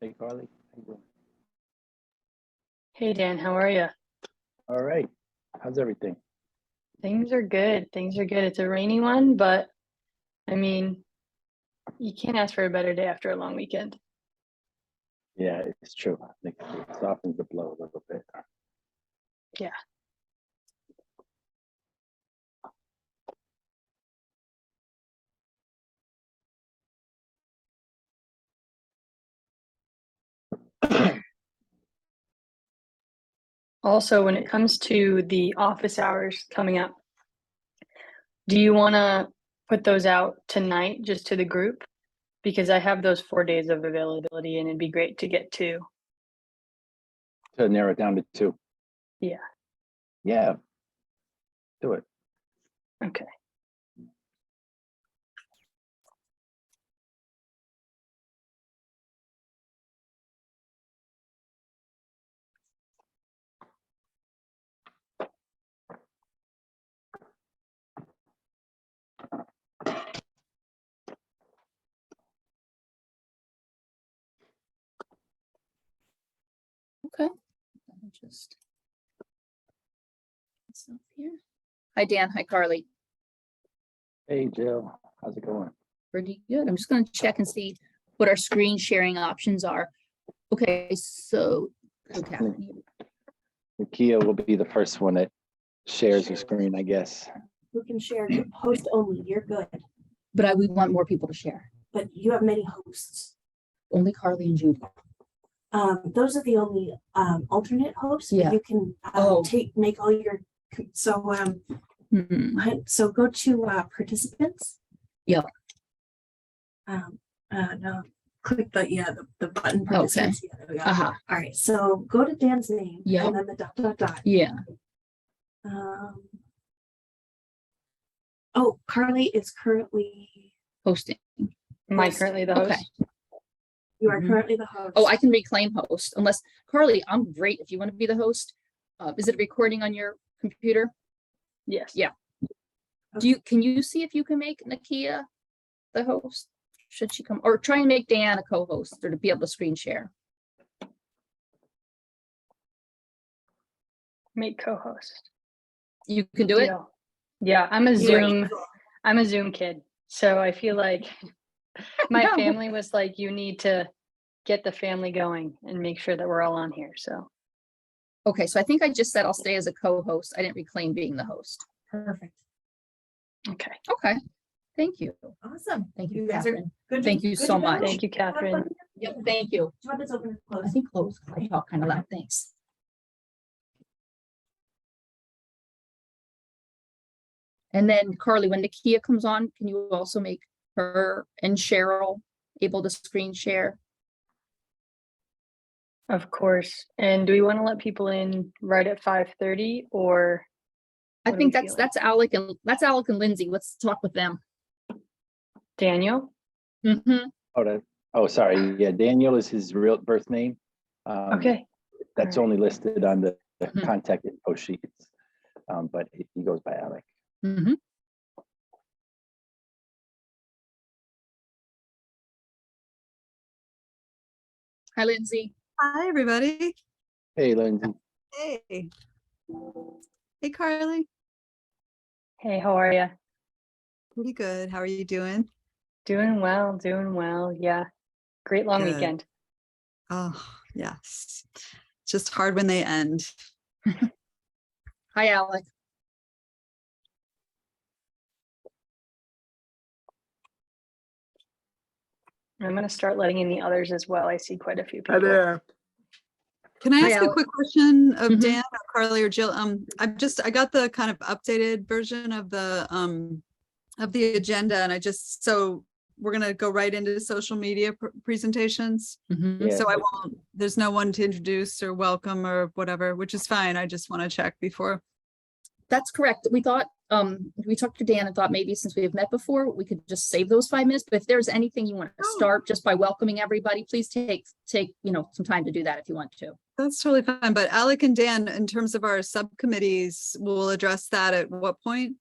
Hey, Carly. How you doing? Hey Dan, how are you? All right. How's everything? Things are good. Things are good. It's a rainy one, but I mean, you can't ask for a better day after a long weekend. Yeah, it's true. I think it softens the blow a little bit. Yeah. Also, when it comes to the office hours coming up, do you want to put those out tonight just to the group? Because I have those 4 days of availability and it'd be great to get to. To narrow it down to two. Yeah. Yeah, do it. Okay. Okay. Let me just this up here. Hi Dan, hi Carly. Hey, Jill. How's it going? Pretty good. I'm just going to check and see what our screen sharing options are. Okay, so Nakia will be the first one that shares the screen, I guess. Who can share host only? You're good, we want more people to share. but you have many hosts. Only Carly and Judy. Those are the only alternate hosts. But Yeah. you can Oh. make all your Hmm. so go to participants. Yep. No, click the button participants. Yeah, there we go. Uh-huh. All right, so go to Dan's name. Yep. And then the dot dot dot. Yeah. Oh, Carly is currently. Hosting. Am I Yes. currently the Okay. host? You are Mhm. currently the host. Oh, I can reclaim host unless Carly, I'm great if you want to be the host. Is it recording on your computer? Yes. Yeah. Can you see if you can make Nakia the host? Should she come or try and make Dan a co-host or to be able to screen share? Make co-host. You can do it. Deal. Yeah, I'm a Great. Zoom kid. So I feel like my No. family was like, you need to get the family going and make sure that we're all on here. So Okay, so I think I just said I'll stay as a co-host. I didn't reclaim being the host. Perfect. okay. Okay, thank you. Awesome. Thank you, You guys are Catherine. good. Thank you good so to go? much. Thank you, Catherine. Yep, thank you. Do you want this open or I closed? think close. I talk kind of loud. Thanks. And then Carly, when Nakia comes on, can you also make her and Cheryl able to screen share? Of course. And do we want to let people in right at 5:30 or I what are think we that's Alec and Lindsay. Let's talk with them. Daniel? Mm-hmm. Oh, sorry. Yeah, Daniel is his real birth name. Okay. That's All right. only listed on the Mhm. contact info sheets. But he goes by Alec. Mm-hmm. Hi, Lindsay. Hi, everybody. Hey, Lindsay. Hey. Hey, Carly. Hey, how are you? Pretty good. How are you doing? Doing well, doing well. Yeah. Great long Good. weekend. Oh, yes. It's just hard when they end. Hi, Alec. I'm going to start letting in the others as well. I see quite a few people. Can I Hi, ask a Alec. quick question of Mhm. Dan or Carly or Jill? I got the kind of updated version of the agenda, and so we're gonna go right into social media presentations. Mhm. Yeah. So there's no one to introduce or welcome or whatever, which is fine. I just want to check before. That's correct. We thought, we talked to Dan and thought maybe since we have met before, we could just save those 5 minutes. But if there's anything you want to start just by welcoming everybody, please take, some time to do that if you want to. That's totally fine. But Alec and Dan, in terms of our subcommittees, we'll address that at what point?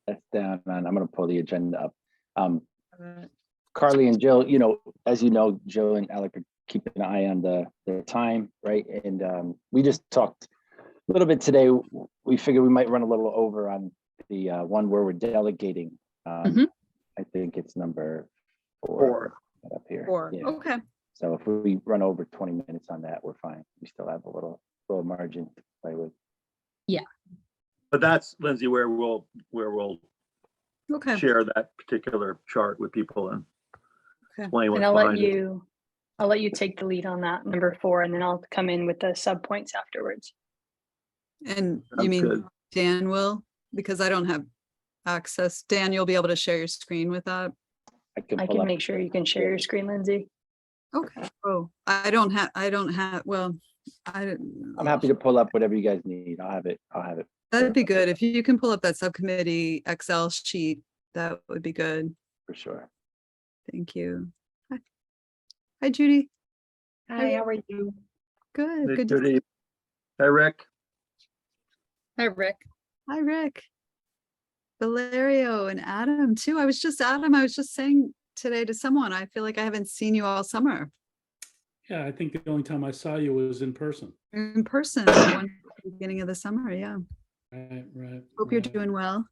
That's down on, I'm going to pull the agenda up. Carly and Jill, you know, as you know, Jill and Alec are keeping an eye on the time, right? And we just talked a little bit today. We figured we might run a little over on the one where we're delegating. Mhm. I think it's number 4 Four. up here. Or, Yeah. okay, So if we run over 20 minutes on that, we're fine. We still have a little margin to play with. But that's, Lindsay, where we'll okay. share that particular chart with people and Okay. explain what's And behind it. I'll let you take the lead on that, number 4, and then I'll come in with the sub points afterwards. And you Sounds mean good. Dan will? Because I don't have access. Dan, you'll be able to share your screen with that? I can I pull can up. make sure you can share your screen, Lindsay. Okay. Oh, I don't have, well, I didn't. I'm happy to pull up whatever you guys need. I'll have it. That'd be good. If you can pull up that subcommittee Excel sheet, that would be good. for sure. Thank you. Hi, Hi, Judy. Hi, how are you? Good, Hey, good. to see Judy. Hey, Rick. Hi, Rick. Hi, Rick. Valerio and Adam too. Adam, I was just saying today to someone, I feel like I haven't seen you all summer Yeah, I think the only time I saw you was in person. in person, the one at the beginning of the summer. Yeah. Right. Hope you're right. doing well.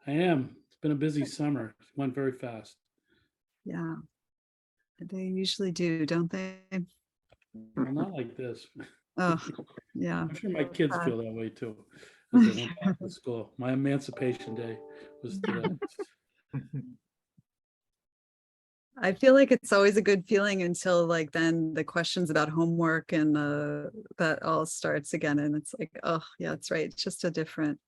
I am. It's been a busy summer. It went very fast. Yeah. They usually do, don't they? Well, not like this. Oh, yeah. I'm sure my kids Sad. feel that way too. As they went back to school. My emancipation day was today. I feel like it's always a good feeling until like then the questions about homework and that all starts again. And it's like, oh yeah, that's right. It's just a different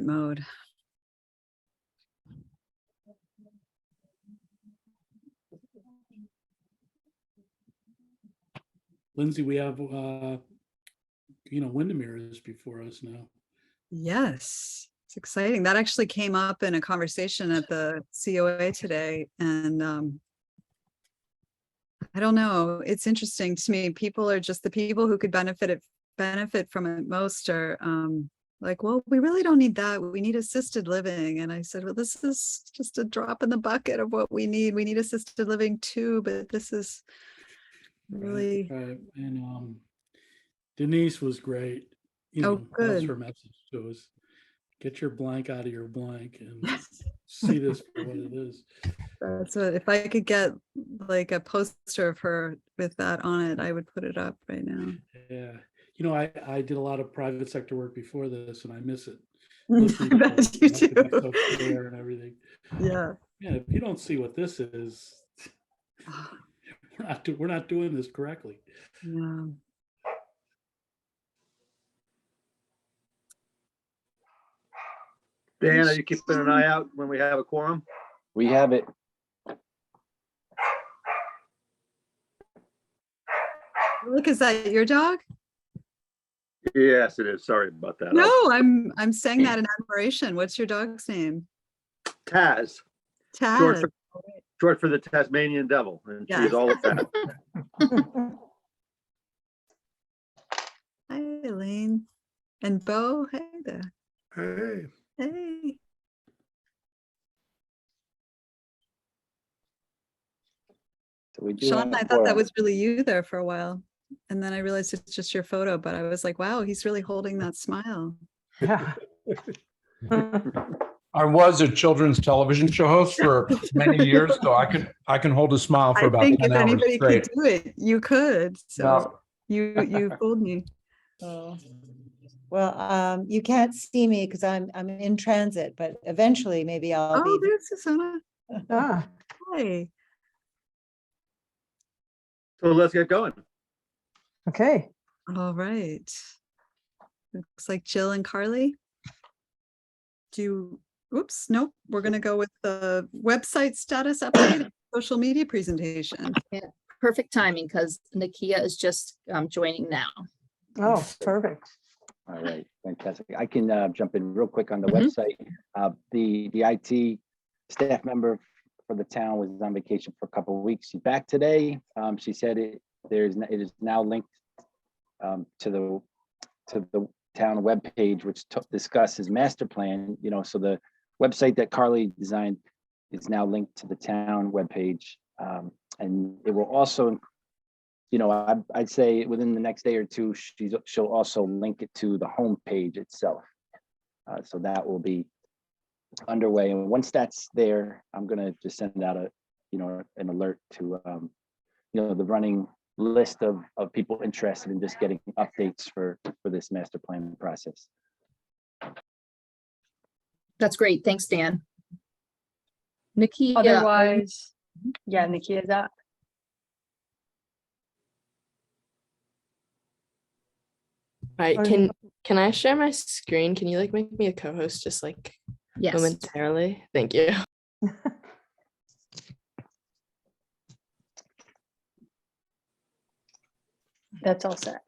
mode. Lindsay, we have, Windermere is before us now. Yes, it's exciting. That actually came up in a conversation at the COA today. And I don't know, it's interesting to me. People are just the people who could benefit from it most are like, well, we really don't need that. We need assisted living. And I said, well, this is just a drop in the bucket of what we need. We need assisted living too, but this is really, Right. And Denise was great. Oh, That was good. her message to us. Get your blank out of your blank and see this for what it is. that's what, if I could get like a poster of her with that on it, I would put it up right now. Yeah. I did a lot of private sector work before this and I miss it. I Listening to bet it, you have to be do. so clear and everything. Yeah. Yeah, if you don't see what this is, we're not doing this correctly. Yeah. Dan, are you keeping an eye out when we have a quorum? We have it. Look, is that your dog? Yes, it is. Sorry about that. No, I'm saying that in admiration. What's your dog's name? Taz, short Taz. for, short for the Tasmanian devil, and Yes. she's all of that. Hi, Elaine. And Bo, hey there. Hey. Hey. So we do Sean, have I thought that quorum. was really you there for a while. And then I realized it's just your photo, but I was like, wow, he's really holding that smile. Yeah. I was a children's television show host for many years, so I can hold a smile for I about think 10 if hours anybody straight. could do it, you could. So No. you fooled me. Oh. Well, you can't see me because I'm in transit, but eventually maybe I'll Oh, be. there's Susanna. Ah, Hi. So let's get going. okay. All right. Looks like Jill and Carly. Oops, nope. We're going to go with the website status update, and social media presentation. Perfect timing because Nakia is just joining now. Oh, perfect. All right, fantastic. I can jump in real quick on the Mhm. website. The IT staff member for the town was on vacation for a couple of weeks. She's back today. She said it is now linked to the town webpage, which discusses master plan. So the website that Carly designed is now linked to the town webpage. And it will also, you know, I'd say within the next day or two, she'll also link it to the homepage itself. So that will be underway. And once that's there, I'm gonna just send out an alert to, the running list of people interested in just getting updates for this master plan process. That's great. Thanks, Dan. Nikki. Otherwise, yeah, Nikki, is that? Right, can I share my screen? Can you like make me a co-host just like Yes. momentarily? Thank you. That's all set.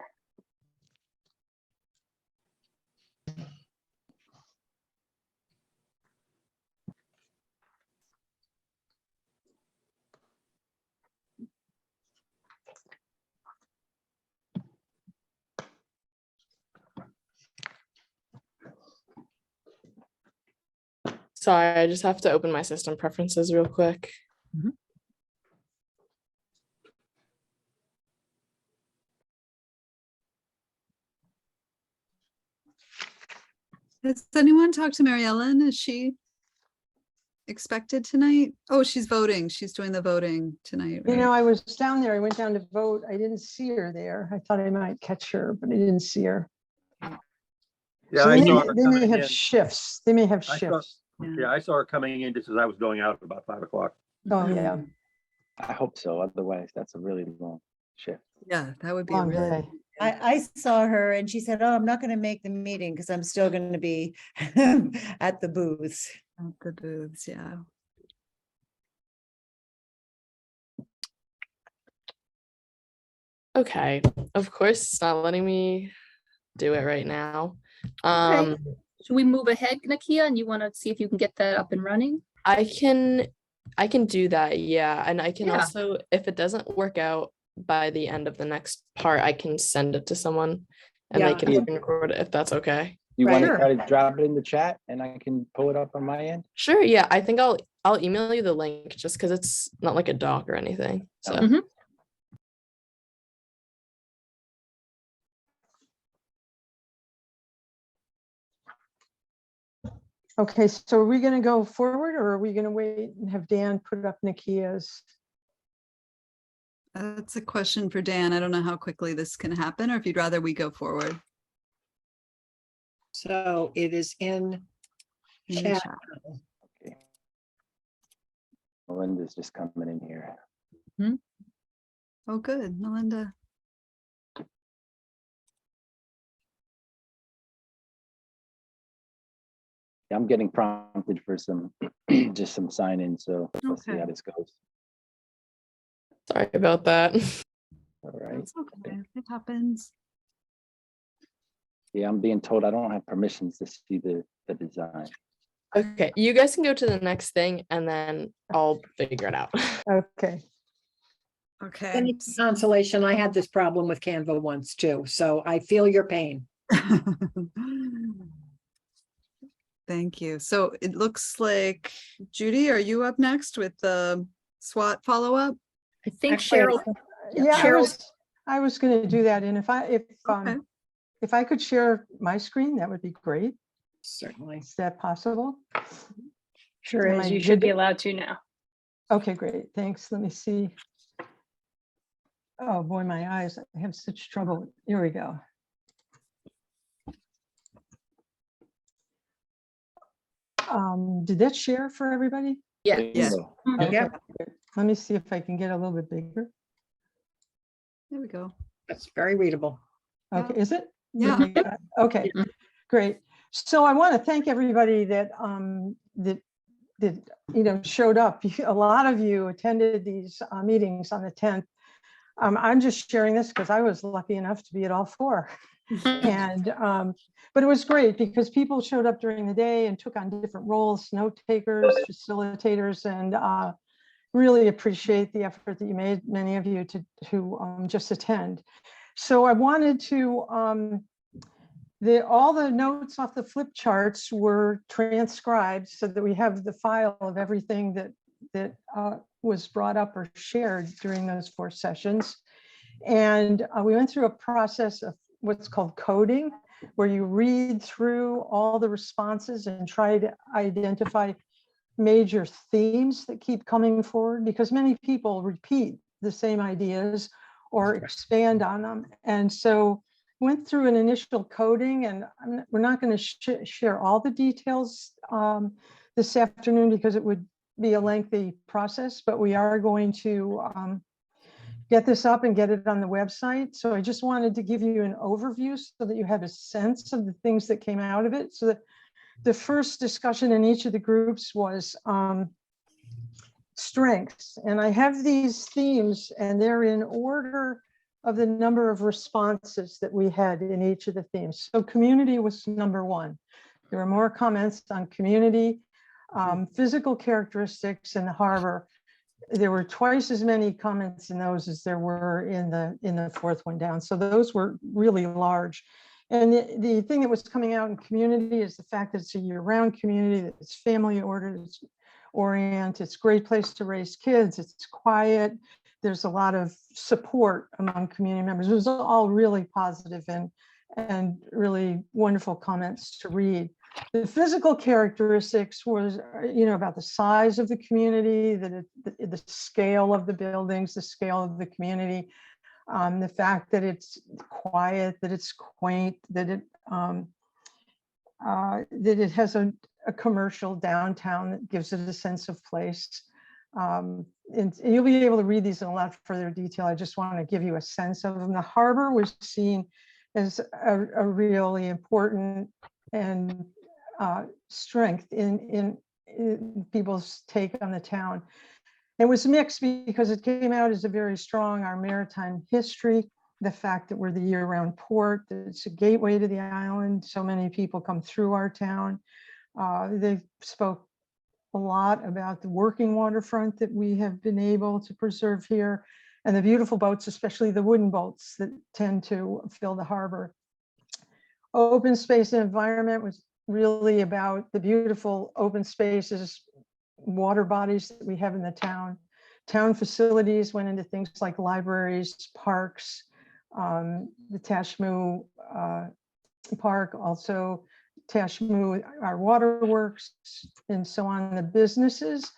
Sorry, I just have to open my system preferences real quick. Has anyone talked to Mary Ellen? Is she expected tonight? Oh, she's voting. She's doing the voting tonight. You know, right? I was down there. I went down to vote. I didn't see her there. I thought I might catch her, but I didn't see her. Yeah, So I they saw may, her they may coming have in. shifts. They may have I saw- shifts. Yeah, I saw her coming in just as I was going out at about 5 o'clock. Oh, yeah. I hope so. Otherwise, that's a really long shift. Yeah, that would be a Long really. day. I saw her and she said, oh, I'm not going to make the meeting because I'm still going to be at the booths. At the booths, yeah. Okay, of course, it's not letting me do it right now. Okay. Should we move ahead, Nakia, and you want to see if you can get that up and running? I can do that, yeah. And I can Yeah. also, if it doesn't work out by the end of the next part, I can send it to someone and they Yeah. can screen record it if that's okay. You want to Sure. try to drop it in the chat and I can pull it up on my end? Sure, yeah. I think I'll email you the link just because it's not like a doc or anything. So Mhm. Okay, so are we going to go forward or are we going to wait and have Dan put up Nikia's? That's a question for Dan. I don't know how quickly this can happen, or if you'd rather we go forward. So it is in in the chat. chat. Okay. Melinda's just coming in here. Oh, good, Melinda. I'm getting prompted for some, just some sign in, so let's see Okay. how this goes. sorry about that. All right. That's okay. It happens. Yeah, I'm being told I don't have permissions to see the design. Okay, you guys can go to the next thing and then I'll figure it out. Okay. Okay. Any consolation, I had this problem with Canva once too, so I feel your pain. Thank you. So it looks like, Judy, are you up next with the SWOT follow-up? I think Actually, Cheryl. Yeah, Cheryl's- I was going to do that. And Okay. if I could share my screen, that would be great. Certainly. Is that possible? Sure Am is. I You should good? be allowed to now. Okay, great. Thanks. Let me see. Oh, boy, my eyes, I have such trouble. Here we go. Did that share for everybody? Yeah. Yes. Bingo. Okay, Yep. good. Let me see if I can get a little bit bigger. There we go. That's very readable. Okay, is it? Yeah. Okay, Yeah. great. So I want to thank everybody that showed up. A lot of you attended these meetings on the 10th. I'm just sharing this because I was lucky enough to be at all four. And but it was great because people showed up during the day and took on different roles, note takers, facilitators, and really appreciate the effort that you made, many of you, to just attend. So I wanted to all the notes off the flip charts were transcribed so that we have the file of everything that was brought up or shared during those 4 sessions. And we went through a process of what's called coding, where you read through all the responses and try to identify major themes that keep coming forward, because many people repeat the same ideas or expand on them. And so went through an initial coding, and we're not going to share all the details this afternoon because it would be a lengthy process, but we are going to get this up and get it on the website. So I just wanted to give you an overview so that you had a sense of the things that came out of it. So that the first discussion in each of the groups was strengths. And I have these themes, and they're in order of the number of responses that we had in each of the themes. So community was number 1. There were more comments on community, physical characteristics in the harbor. There were twice as many comments in those as there were in the 4th one down. So those were really large. And the thing that was coming out in community is the fact that it's a year-round community, that it's family oriented, it's a great place to raise kids, it's quiet, there's a lot of support among community members. It was all really positive and really wonderful comments to read. The physical characteristics was, about the size of the community, the scale of the buildings, the scale of the community, the fact that it's quiet, that it's quaint, that it has a commercial downtown that gives it a sense of place. And you'll be able to read these in a lot further detail. I just want to give you a sense of them. The harbor was seen as a really important and strength in people's take on the town. It was mixed because it came out as a very strong, our maritime history, the fact that we're the year-round port, that it's a gateway to the island. So many people come through our town. They spoke a lot about the working waterfront that we have been able to preserve here, and the beautiful boats, especially the wooden boats that tend to fill the harbor. Open space and environment was really about the beautiful open spaces, water bodies that we have in the town. Town facilities went into things like libraries, parks, the Tashmoo Park, also Tashmoo, our waterworks, and so on. The businesses,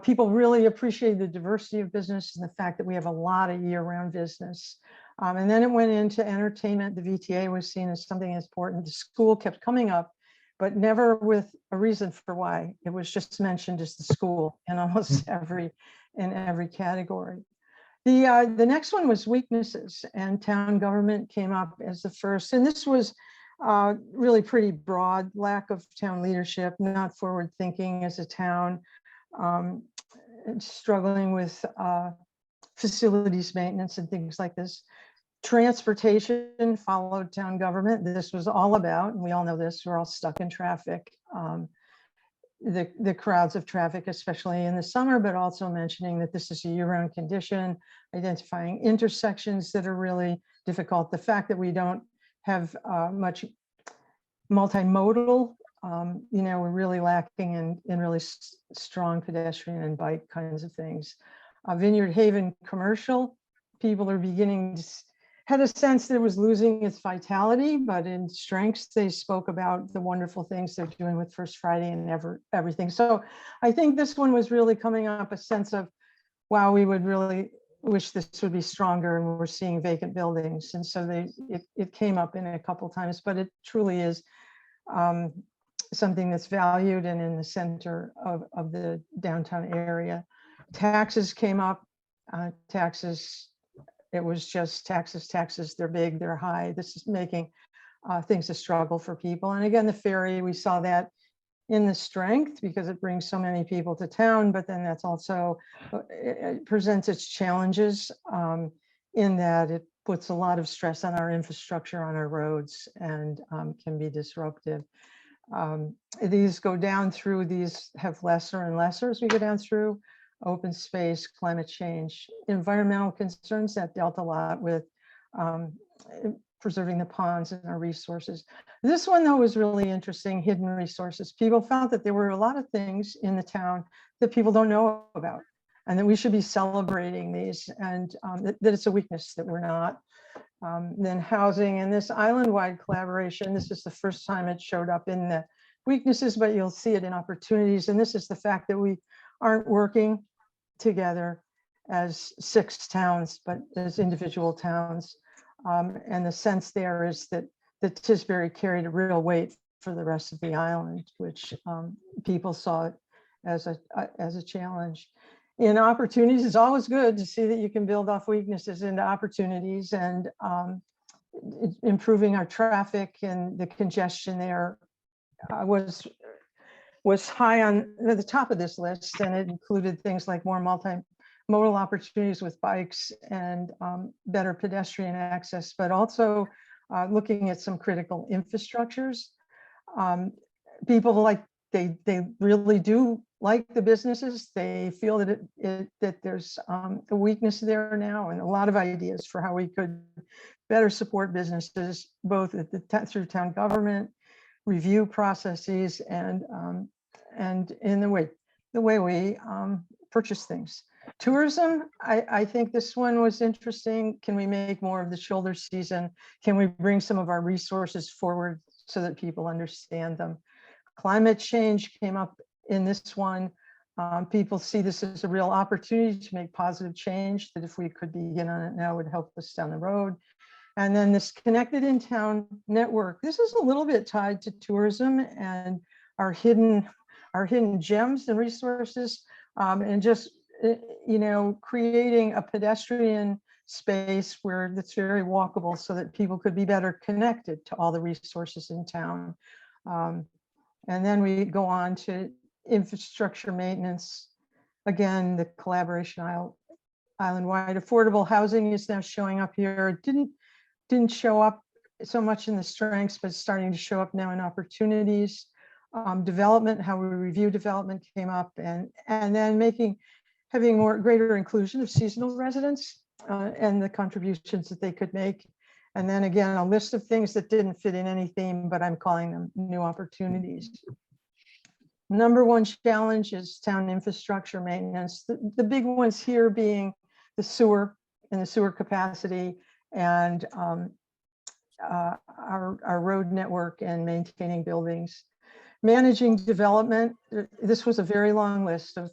people really appreciate the diversity of business and the fact that we have a lot of year-round business. And then it went into entertainment. The VTA was seen as something important. The school kept coming up, but never with a reason for why. It was just mentioned as the school in almost every category. The next one was weaknesses, and town government came up as the first. And this was really pretty broad: lack of town leadership, not forward thinking as a town, struggling with facilities maintenance and things like this. Transportation followed town government. This was all about, and we all know this, we're all stuck in traffic. The crowds of traffic, especially in the summer, but also mentioning that this is a year-round condition, identifying intersections that are really difficult. The fact that we don't have much multimodal, we're really lacking in really strong pedestrian and bike kinds of things. Vineyard Haven commercial, people are beginning to had a sense that it was losing its vitality, but in strengths, they spoke about the wonderful things they're doing with First Friday and everything. So I think this one was really coming up a sense of, wow, we would really wish this would be stronger, and we're seeing vacant buildings. And so it came up in a couple times, but it truly is something that's valued and in the center of the downtown area. Taxes came up, taxes. It was just taxes, they're big, they're high. This is making things a struggle for people. And again, the ferry, we saw that in the strength because it brings so many people to town, but then that's also, it presents its challenges in that it puts a lot of stress on our infrastructure, on our roads, and can be disruptive. These go down through, these have lesser and lesser as we go down through. Open space, climate change, environmental concerns that dealt a lot with preserving the ponds and our resources. This one, though, was really interesting, hidden resources. People found that there were a lot of things in the town that people don't know about, and that we should be celebrating these, and that it's a weakness that we're not. Then housing and this island-wide collaboration, this is the first time it showed up in the weaknesses, but you'll see it in opportunities. And this is the fact that we aren't working together as 6 towns, but as individual towns. And the sense there is that Tisbury carried a real weight for the rest of the island, which people saw it as a challenge. In opportunities, it's always good to see that you can build off weaknesses into opportunities, and improving our traffic and the congestion there was high on the top of this list, and it included things like more multimodal opportunities with bikes and better pedestrian access, but also looking at some critical infrastructures. People they really do like the businesses. They feel that that there's a weakness there now, and a lot of ideas for how we could better support businesses, both at through town government review processes and in the way we purchase things. Tourism, I think this one was interesting. Can we make more of the shoulder season? Can we bring some of our resources forward so that people understand them? Climate change came up in this one. People see this as a real opportunity to make positive change, that if we could begin on it now, would help us down the road. And then this connected in town network. This is a little bit tied to tourism and our hidden gems and resources, and just creating a pedestrian space where that's very walkable, so that people could be better connected to all the resources in town. And then we go on to infrastructure maintenance. Again, the collaboration island-wide. Affordable housing is now showing up here. It didn't show up so much in the strengths, but starting to show up now in opportunities. Development, how we review development came up, and then having greater inclusion of seasonal residents and the contributions that they could make. And then again, a list of things that didn't fit in any theme, but I'm calling them new opportunities. Number one challenge is town infrastructure maintenance. The big ones here being the sewer and the sewer capacity, and our road network and maintaining buildings. Managing development, this was a very long list of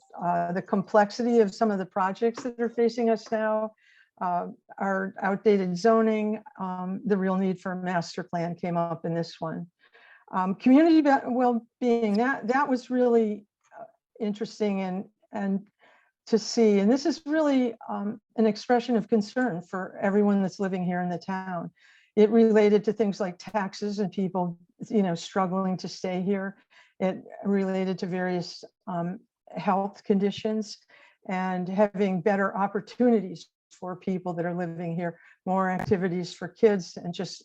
the complexity of some of the projects that are facing us now. Our outdated zoning, the real need for a master plan came up in this one. Community well-being, that was really interesting and to see. And this is really an expression of concern for everyone that's living here in the town. It related to things like taxes and people, struggling to stay here. It related to various health conditions and having better opportunities for people that are living here, more activities for kids, and just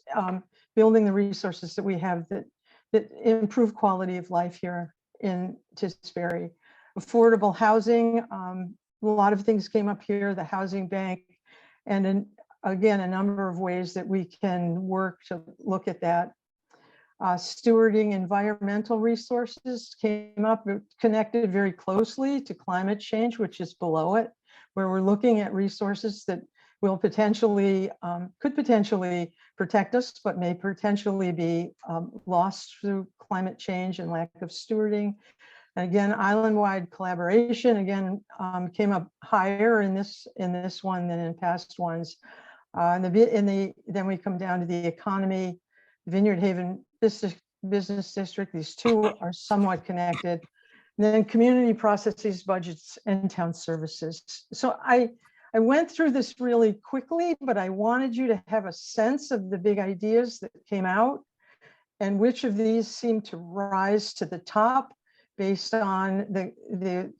building the resources that we have that improve quality of life here in Tisbury. Affordable housing, a lot of things came up here, the housing bank, and again, a number of ways that we can work to look at that. Stewarding environmental resources came up, connected very closely to climate change, which is below it, where we're looking at resources that will potentially, could potentially protect us, but may potentially be lost through climate change and lack of stewarding. And again, island-wide collaboration again came up higher in this one than in past ones. Then we come down to the economy, Vineyard Haven Business District. These two are somewhat connected. And then community processes, budgets, and town services. So I went through this really quickly, but I wanted you to have a sense of the big ideas that came out and which of these seem to rise to the top based on the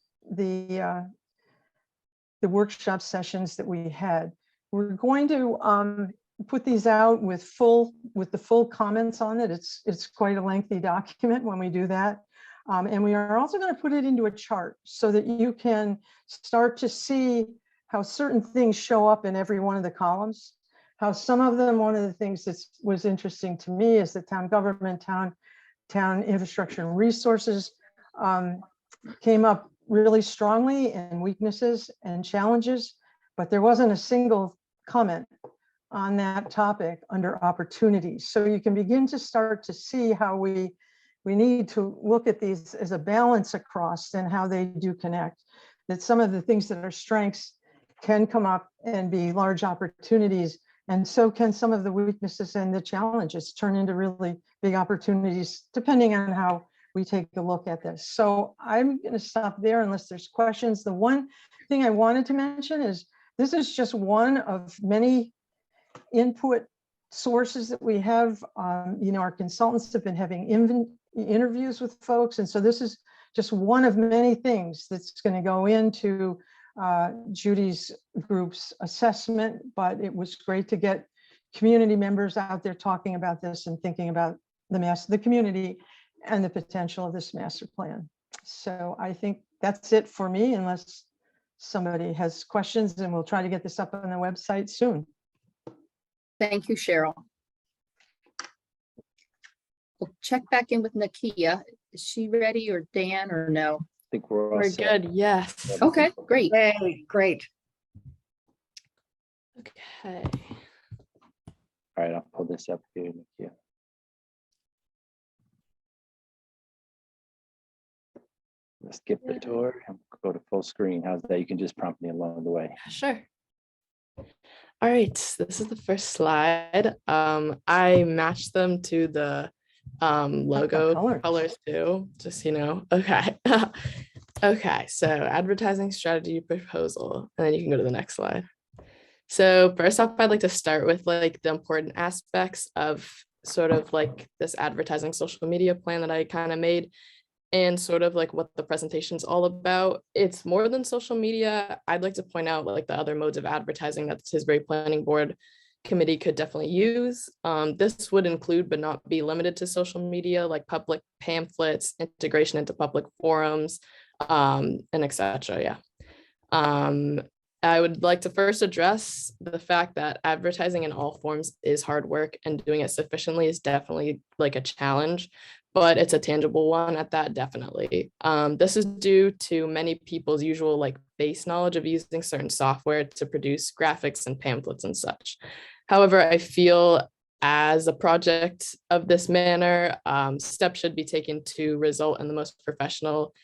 workshop sessions that we had. We're going to put these out with the full comments on it. It's quite a lengthy document when we do that. And we are also going to put it into a chart so that you can start to see how certain things show up in every one of the columns, how some of them, one of the things that was interesting to me is the town government, town infrastructure and resources came up really strongly, and weaknesses and challenges, but there wasn't a single comment on that topic under opportunities. So you can begin to start to see how we need to look at these as a balance across and how they do connect. That some of the things that are strengths can come up and be large opportunities, and so can some of the weaknesses and the challenges turn into really big opportunities, depending on how we take a look at this. So I'm going to stop there unless there's questions. The one thing I wanted to mention is this is just one of many input sources that we have. Our consultants have been having interviews with folks, and so this is just one of many things that's going to go into Judy's group's assessment. But it was great to get community members out there talking about this and thinking about the community and the potential of this master plan. So I think that's it for me, unless somebody has questions, and we'll try to get this up on the website soon. Thank you, Cheryl. We'll check back in with Nakia. Is she ready, or Dan, or no? I think we're all We're set. good, yes. Okay, great. Hey, great. Okay. All right, I'll pull this up here. Nikia. Let's skip the tour and go to full screen. How's that? You can just prompt me along the way. Sure. All right, this is the first slide. I matched them to the logo colors too, just okay. Okay, so advertising strategy proposal, and then you can go to the next slide. So first off, I'd like to start with like the important aspects of sort of like this advertising social media plan that I kind of made, and sort of like what the presentation's all about. It's more than social media. I'd like to point out like the other modes of advertising that the Tisbury Planning Board Committee could definitely use. This would include, but not be limited to, social media, like public pamphlets, integration into public forums, and etc. Yeah. I would like to first address the fact that advertising in all forms is hard work, and doing it sufficiently is definitely like a challenge, but it's a tangible one at that, definitely. This is due to many people's usual like base knowledge of using certain software to produce graphics and pamphlets and such. However, I feel as a project of this manner, steps should be taken to result in the most professional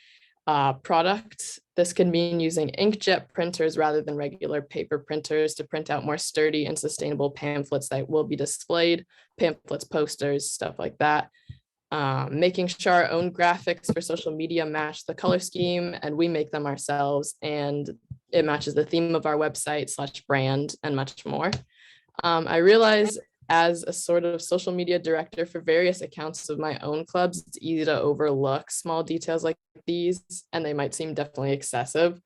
product. This could mean using inkjet printers rather than regular paper printers to print out more sturdy and sustainable pamphlets that will be displayed, pamphlets, posters, stuff like that. Making sure our own graphics for social media match the color scheme, and we make them ourselves, and it matches the theme of our website / brand, and much more. I realize as a sort of social media director for various accounts of my own clubs, it's easy to overlook small details like these, and they might seem definitely excessive.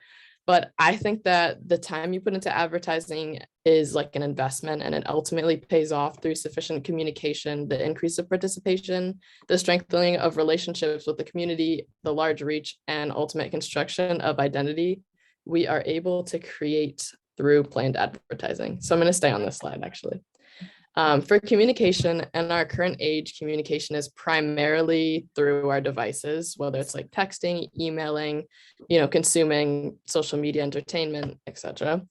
But I think that the time you put into advertising is like an investment, and it ultimately pays off through sufficient communication, the increase of participation, the strengthening of relationships with the community, the large reach, and ultimate construction of identity we are able to create through planned advertising. So I'm going to stay on this slide actually. For communication, in our current age, communication is primarily through our devices, whether it's like texting, emailing, consuming social media, entertainment, etc.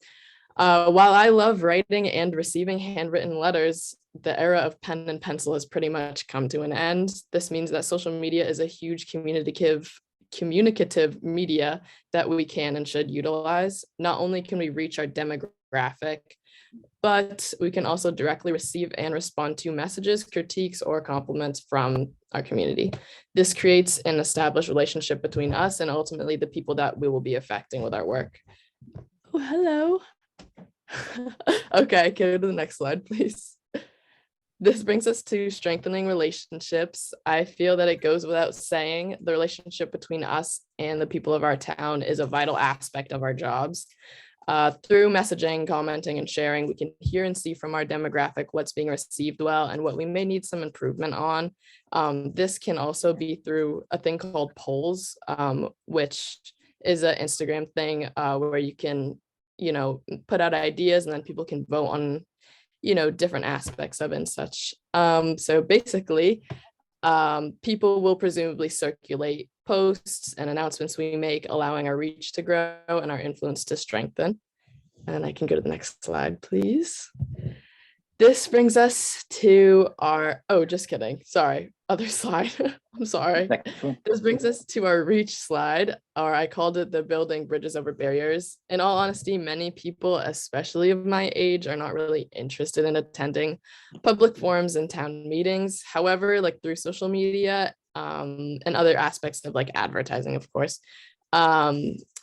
While I love writing and receiving handwritten letters, the era of pen and pencil has pretty much come to an end. This means that social media is a huge communicative media that we can and should utilize. Not only can we reach our demographic, but we can also directly receive and respond to messages, critiques, or compliments from our community. This creates an established relationship between us and ultimately the people that we will be affecting with our work. Oh, hello. Okay, go to the next slide, please. This brings us to strengthening relationships. I feel that it goes without saying, the relationship between us and the people of our town is a vital aspect of our jobs. Through messaging, commenting, and sharing, we can hear and see from our demographic what's being received well and what we may need some improvement on. This can also be through a thing called polls, which is an Instagram thing where you can, put out ideas and then people can vote on different aspects of it and such. So basically, people will presumably circulate posts and announcements we make, allowing our reach to grow and our influence to strengthen. And I can go to the next slide, please. This brings us to our, oh, just kidding. Sorry, other slide. I'm sorry. This brings us to our reach slide, or I called it the building bridges over barriers. In all honesty, many people, especially of my age, are not really interested in attending public forums and town meetings. However, like through social media and other aspects of like advertising, of course,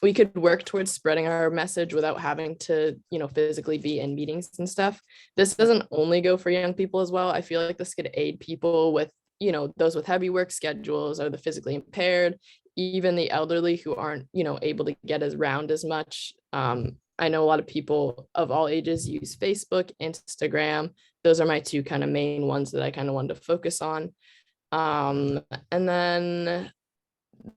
we could work towards spreading our message without having to, physically be in meetings and stuff. This doesn't only go for young people as well. I feel like this could aid people with, those with heavy work schedules or the physically impaired, even the elderly who aren't, able to get around as much. I know a lot of people of all ages use Facebook, Instagram. Those are my two kind of main ones that I kind of wanted to focus on. And then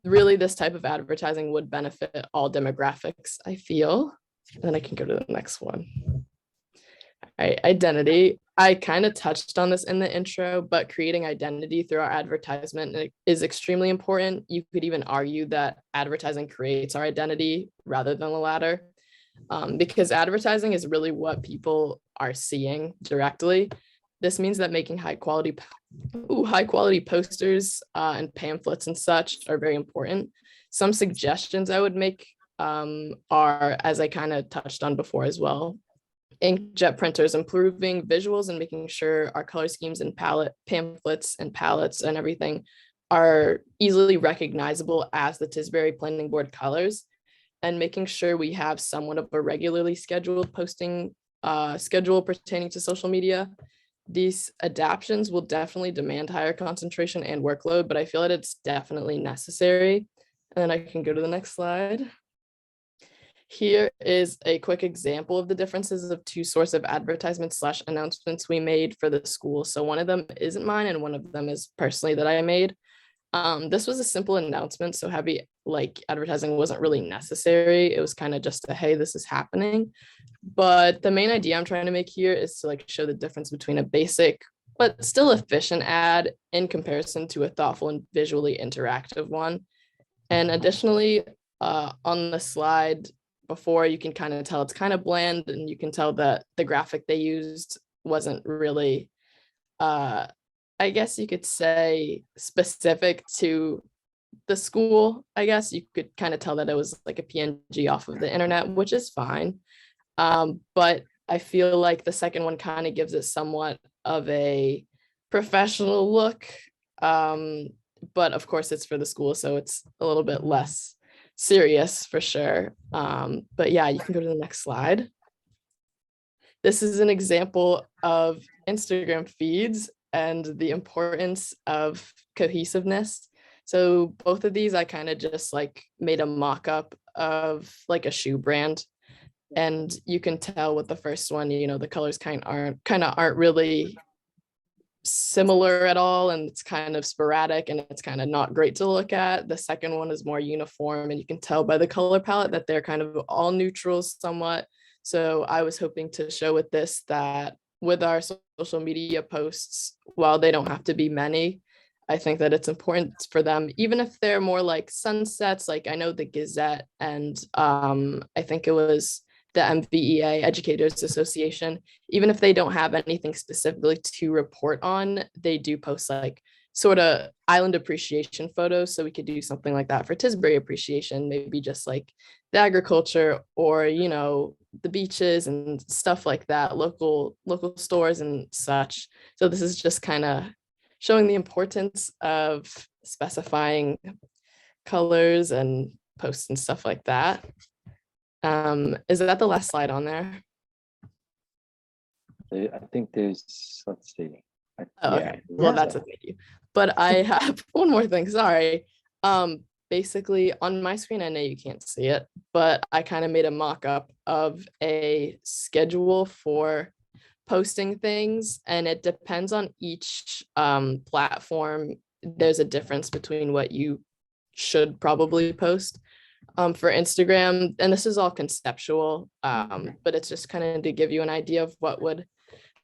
really this type of advertising would benefit all demographics, I feel. And then I can go to the next one. All right, identity. I kind of touched on this in the intro, but creating identity through our advertisement is extremely important. You could even argue that advertising creates our identity rather than the latter, because advertising is really what people are seeing directly. This means that making high quality posters and pamphlets and such are very important. Some suggestions I would make are, as I kind of touched on before as well, inkjet printers, improving visuals and making sure our color schemes and pamphlets and palettes and everything are easily recognizable as the Tisbury Planning Board colors, and making sure we have somewhat of a regularly scheduled posting schedule pertaining to social media. These adaptations will definitely demand higher concentration and workload, but I feel that it's definitely necessary. And then I can go to the next slide. Here is a quick example of the differences of two sources of advertisements / announcements we made for the school. So one of them isn't mine and one of them is personally that I made. This was a simple announcement, so heavy advertising wasn't really necessary. It was kind of just a, hey, this is happening. But the main idea I'm trying to make here is to show the difference between a basic but still efficient ad in comparison to a thoughtful and visually interactive one. And additionally, on the slide before, you can kind of tell it's kind of bland, and you can tell that the graphic they used wasn't really I guess you could say specific to the school. I guess you could kind of tell that it was like a PNG off of the internet, which is fine. But I feel like the second one kind of gives it somewhat of a professional look. But of course it's for the school, so it's a little bit less serious for sure. But yeah, you can go to the next slide. This is an example of Instagram feeds and the importance of cohesiveness. So both of these I kind of just made a mock-up of a shoe brand, and you can tell with the first one, the colors kind of aren't really similar at all, and it's kind of sporadic and it's kind of not great to look at. The second one is more uniform, and you can tell by the color palette that they're kind of all neutrals somewhat. So I was hoping to show with this that with our social media posts, while they don't have to be many, I think that it's important for them, even if they're more like sunsets, like I know the Gazette and I think it was the MVEA Educators Association, even if they don't have anything specifically to report on, they do post sort of island appreciation photos. So we could do something like that for Tisbury appreciation, maybe just the agriculture or, the beaches and stuff like that, local stores and such. So this is just kind of showing the importance of specifying colors and posts and stuff like that. Is that the last slide on there? I think there's, let's see. Oh, okay. Well, that's it. Thank you. But I have one more thing. Sorry. Basically, on my screen, I know you can't see it, but I kind of made a mock-up of a schedule for posting things, and it depends on each platform. There's a difference between what you should probably post. for Instagram, and this is all conceptual, but it's just kind of to give you an idea of what would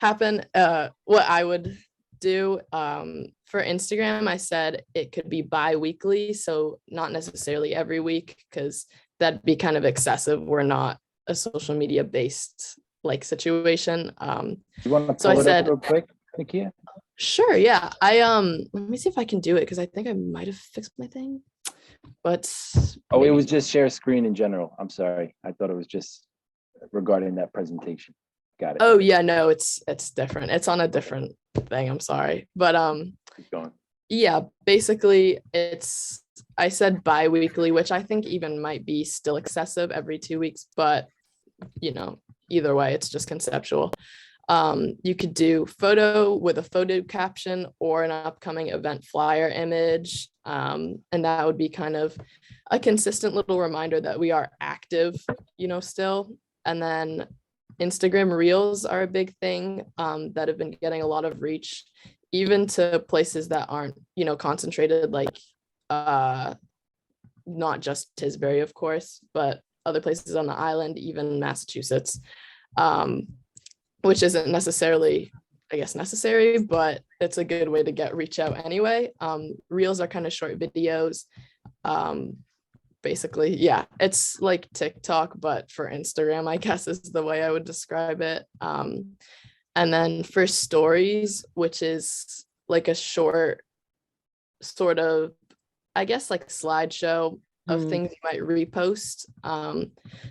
happen, what I would do. For Instagram, I said it could be bi-weekly, so not necessarily every week, because that'd be kind of excessive. We're not a social media based like situation. You want to So I pull it said, up real quick, Nakia? sure, yeah. Let me see if I can do it, because I think I might have fixed my thing, but Oh, it maybe was just share screen in general. I'm sorry. I thought it was just regarding that presentation. Got it. Oh yeah, no, it's different. It's on a different thing. I'm sorry. But Keep going. yeah, basically I said bi-weekly, which I think even might be still excessive, every 2 weeks, but either way, it's just conceptual. You could do photo with a photo caption or an upcoming event flyer image. And that would be kind of a consistent little reminder that we are active, still. And then Instagram Reels are a big thing that have been getting a lot of reach, even to places that aren't, concentrated, like not just Tisbury, of course, but other places on the island, even Massachusetts, which isn't necessarily, I guess, necessary, but it's a good way to get reach out anyway. Reels are kind of short videos. Basically, yeah, it's like TikTok, but for Instagram, I guess is the way I would describe it. And then for stories, which is like a short sort of, I guess, like slideshow of things you might repost.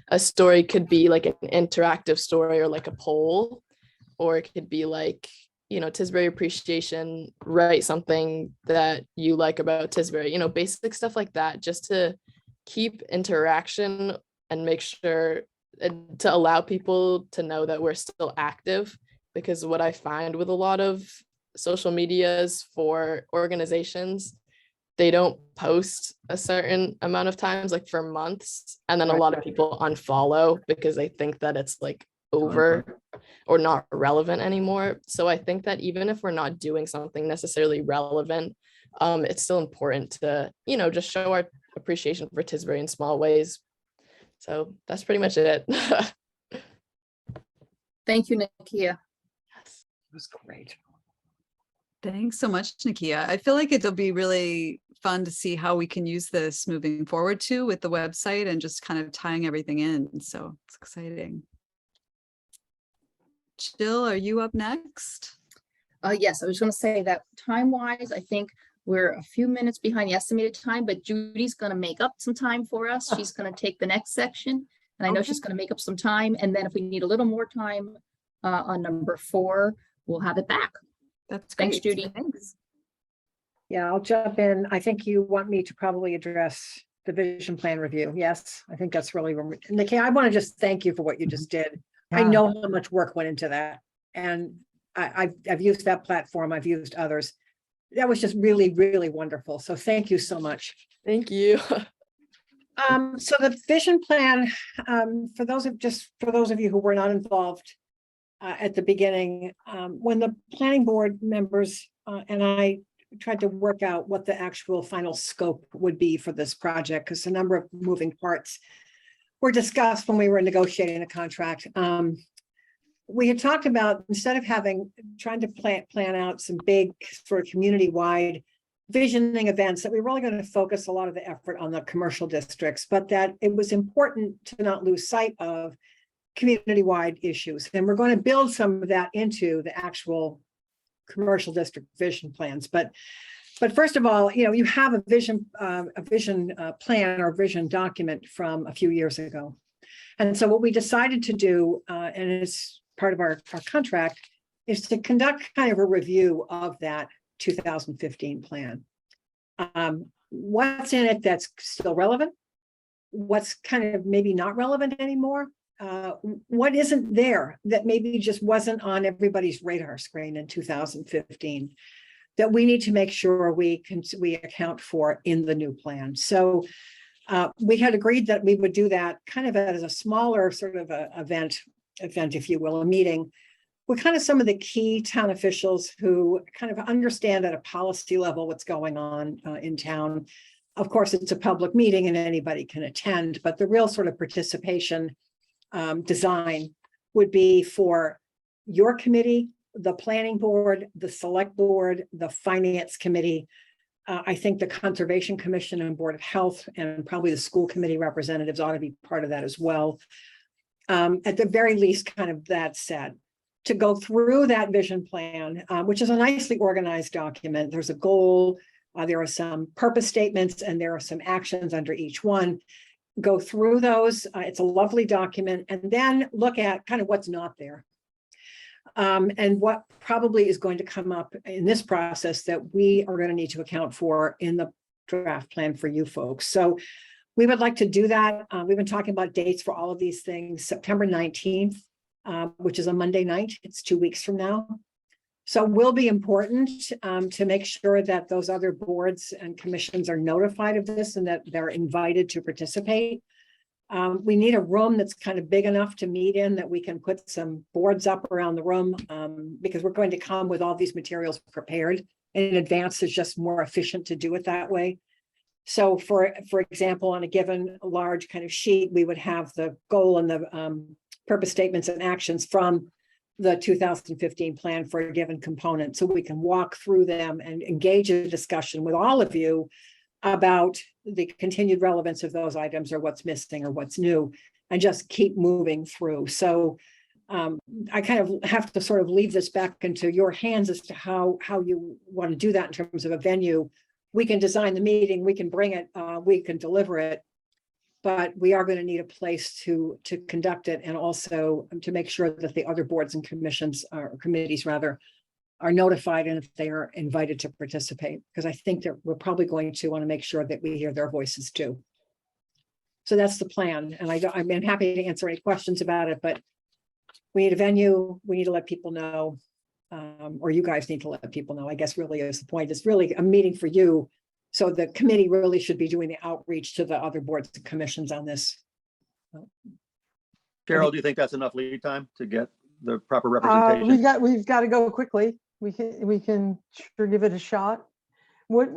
A story could be like an interactive story or like a poll, or it could be like, Tisbury appreciation, write something that you like about Tisbury, basic stuff like that, just to keep interaction and make sure to allow people to know that we're still active. Because what I find with a lot of social medias for organizations, they don't post a certain amount of times, like for months, and then a lot of people unfollow because they think that it's like over or not relevant anymore. So I think that even if we're not doing something necessarily relevant, it's still important to, just show our appreciation for Tisbury in small ways. So that's pretty much it. Thank you, Nakia. It was great. Thanks so much, Nakia. I feel like it'll be really fun to see how we can use this moving forward too, with the website and just kind of tying everything in. So it's exciting. Jill, are you up next? Yes, I was going to say that time-wise, I think we're a few minutes behind the estimated time, but Judy's going to make up some time for us. She's going to take the next section, and I know she's going to make up some time. And then if we need a little more time on number 4, we'll have it back. That's Thanks, great. Judy. Thanks. Yeah, I'll jump in. I think you want me to probably address the vision plan review. Yes, I think that's really, Nikki, I want to just thank you for what you just did. I know how much work went into that. And I've used that platform. I've used others. That was just really, really wonderful. So thank you so much. Thank you. So the vision plan, for those of you who were not involved at the beginning, when the planning board members and I tried to work out what the actual final scope would be for this project, because a number of moving parts were discussed when we were negotiating the contract. We had talked about, instead of trying to plan out some big sort of community-wide visioning events, that we were really going to focus a lot of the effort on the commercial districts, but that it was important to not lose sight of community-wide issues. And we're going to build some of that into the actual commercial district vision plans. But first of all, you have a vision plan or vision document from a few years ago. And so what we decided to do, and it's part of our contract, is to conduct kind of a review of that 2015 plan. What's in it that's still relevant? What's kind of maybe not relevant anymore? What isn't there that maybe just wasn't on everybody's radar screen in 2015 that we need to make sure we account for in the new plan? So we had agreed that we would do that kind of as a smaller sort of a event, if you will, a meeting with kind of some of the key town officials who kind of understand at a policy level what's going on in town. Of course, it's a public meeting and anybody can attend, but the real sort of participation design would be for your committee, the planning board, the select board, the finance committee. I think the Conservation Commission and Board of Health and probably the school committee representatives ought to be part of that as well. At the very least, kind of that said, to go through that vision plan, which is a nicely organized document. There's a goal, there are some purpose statements, and there are some actions under each one. Go through those. It's a lovely document, and then look at kind of what's not there. And what probably is going to come up in this process that we are going to need to account for in the draft plan for you folks. So we would like to do that. We've been talking about dates for all of these things. September 19th, which is a Monday night. It's 2 weeks from now. So it will be important to make sure that those other boards and commissions are notified of this and that they're invited to participate. We need a room that's kind of big enough to meet in, that we can put some boards up around the room, because we're going to come with all these materials prepared in advance. It's just more efficient to do it that way. So for example, on a given large kind of sheet, we would have the goal and the purpose statements and actions from the 2015 plan for a given component. So we can walk through them and engage in a discussion with all of you about the continued relevance of those items, or what's missing or what's new, and just keep moving through. So I kind of have to sort of leave this back into your hands as to how you want to do that in terms of a venue. We can design the meeting, we can bring it, we can deliver it, but we are going to need a place to conduct it, and also to make sure that the other boards and commissions, or committees rather, are notified and if they are invited to participate, because I think that we're probably going to want to make sure that we hear their voices too. So that's the plan, and I'm happy to answer any questions about it, but we need a venue, we need to let people know, or you guys need to let people know, I guess really is the point. It's really a meeting for you. So the committee really should be doing the outreach to the other boards and commissions on this. Cheryl, do you think that's enough lead time to get the proper representation? We've got to go quickly. We can sure give it a shot. What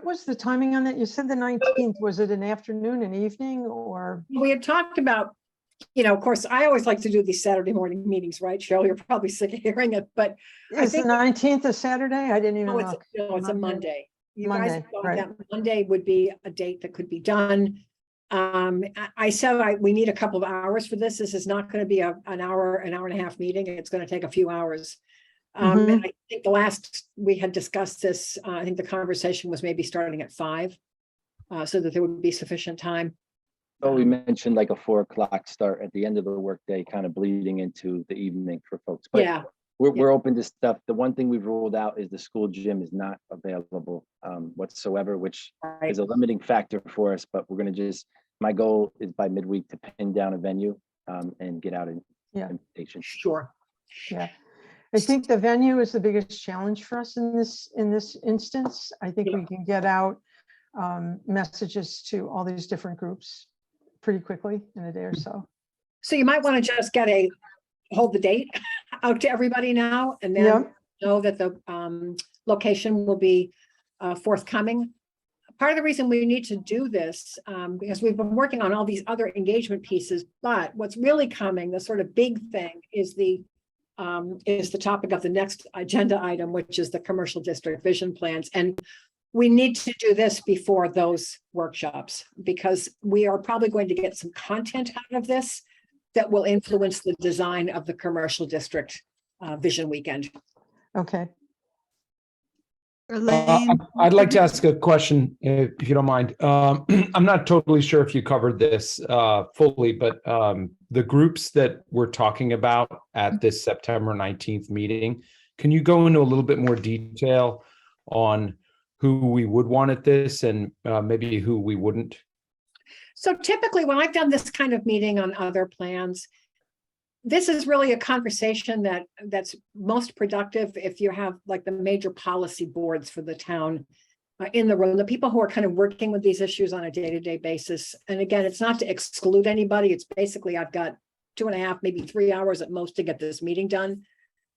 was the timing on that? You said the 19th. Was it an afternoon, an evening, or? We had talked about, of course, I always like to do these Saturday morning meetings, right, Cheryl? You're probably sick of hearing it, but is the 19th a Saturday? I didn't even know. It's a Monday. You Monday, guys thought right. that Monday would be a date that could be done. I said we need a couple of hours for this. This is not going to be an hour and a half meeting. It's going to take a few hours. And I think the last we had discussed this, I think the conversation was maybe starting at 5, so that there would be sufficient time. Oh, we mentioned like a 4 o'clock start at the end of the workday, kind of bleeding into the evening for folks. But yeah, we're open to stuff. The one thing we've ruled out is the school gym is not available whatsoever, which is a limiting factor for us. But we're going to my goal is by midweek to pin down a venue and get out an invitation. Sure. Yeah. I think the venue is the biggest challenge for us in this instance. I think we can get out messages to all these different groups pretty quickly in a day or so. So you might want to just hold the date out to everybody now, and then know that the location will be forthcoming. Part of the reason we need to do this, because we've been working on all these other engagement pieces, but what's really coming, the sort of big thing, is the topic of the next agenda item, which is the commercial district vision plans. And we need to do this before those workshops, because we are probably going to get some content out of this that will influence the design of the commercial district vision weekend. Okay. I'd like to ask a question, if you don't mind. I'm not totally sure if you covered this fully, but the groups that we're talking about at this September 19th meeting, can you go into a little bit more detail on who we would want at this and maybe who we wouldn't? So typically when I've done this kind of meeting on other plans, this is really a conversation that's most productive if you have like the major policy boards for the town in the room, the people who are kind of working with these issues on a day-to-day basis. And again, it's not to exclude anybody. It's basically, I've got 2.5, maybe 3 hours at most to get this meeting done.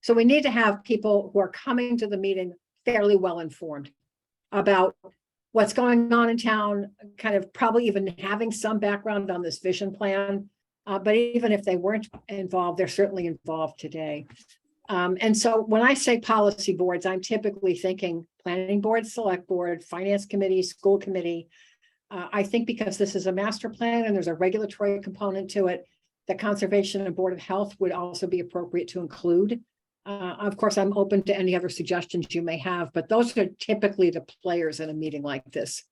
So we need to have people who are coming to the meeting fairly well informed about what's going on in town, kind of probably even having some background on this vision plan. But even if they weren't involved, they're certainly involved today. And so when I say policy boards, I'm typically thinking planning board, select board, finance committee, school committee. I think because this is a master plan and there's a regulatory component to it, the conservation and board of health would also be appropriate to include. Of course, I'm open to any other suggestions you may have, but those are typically the players in a meeting like this.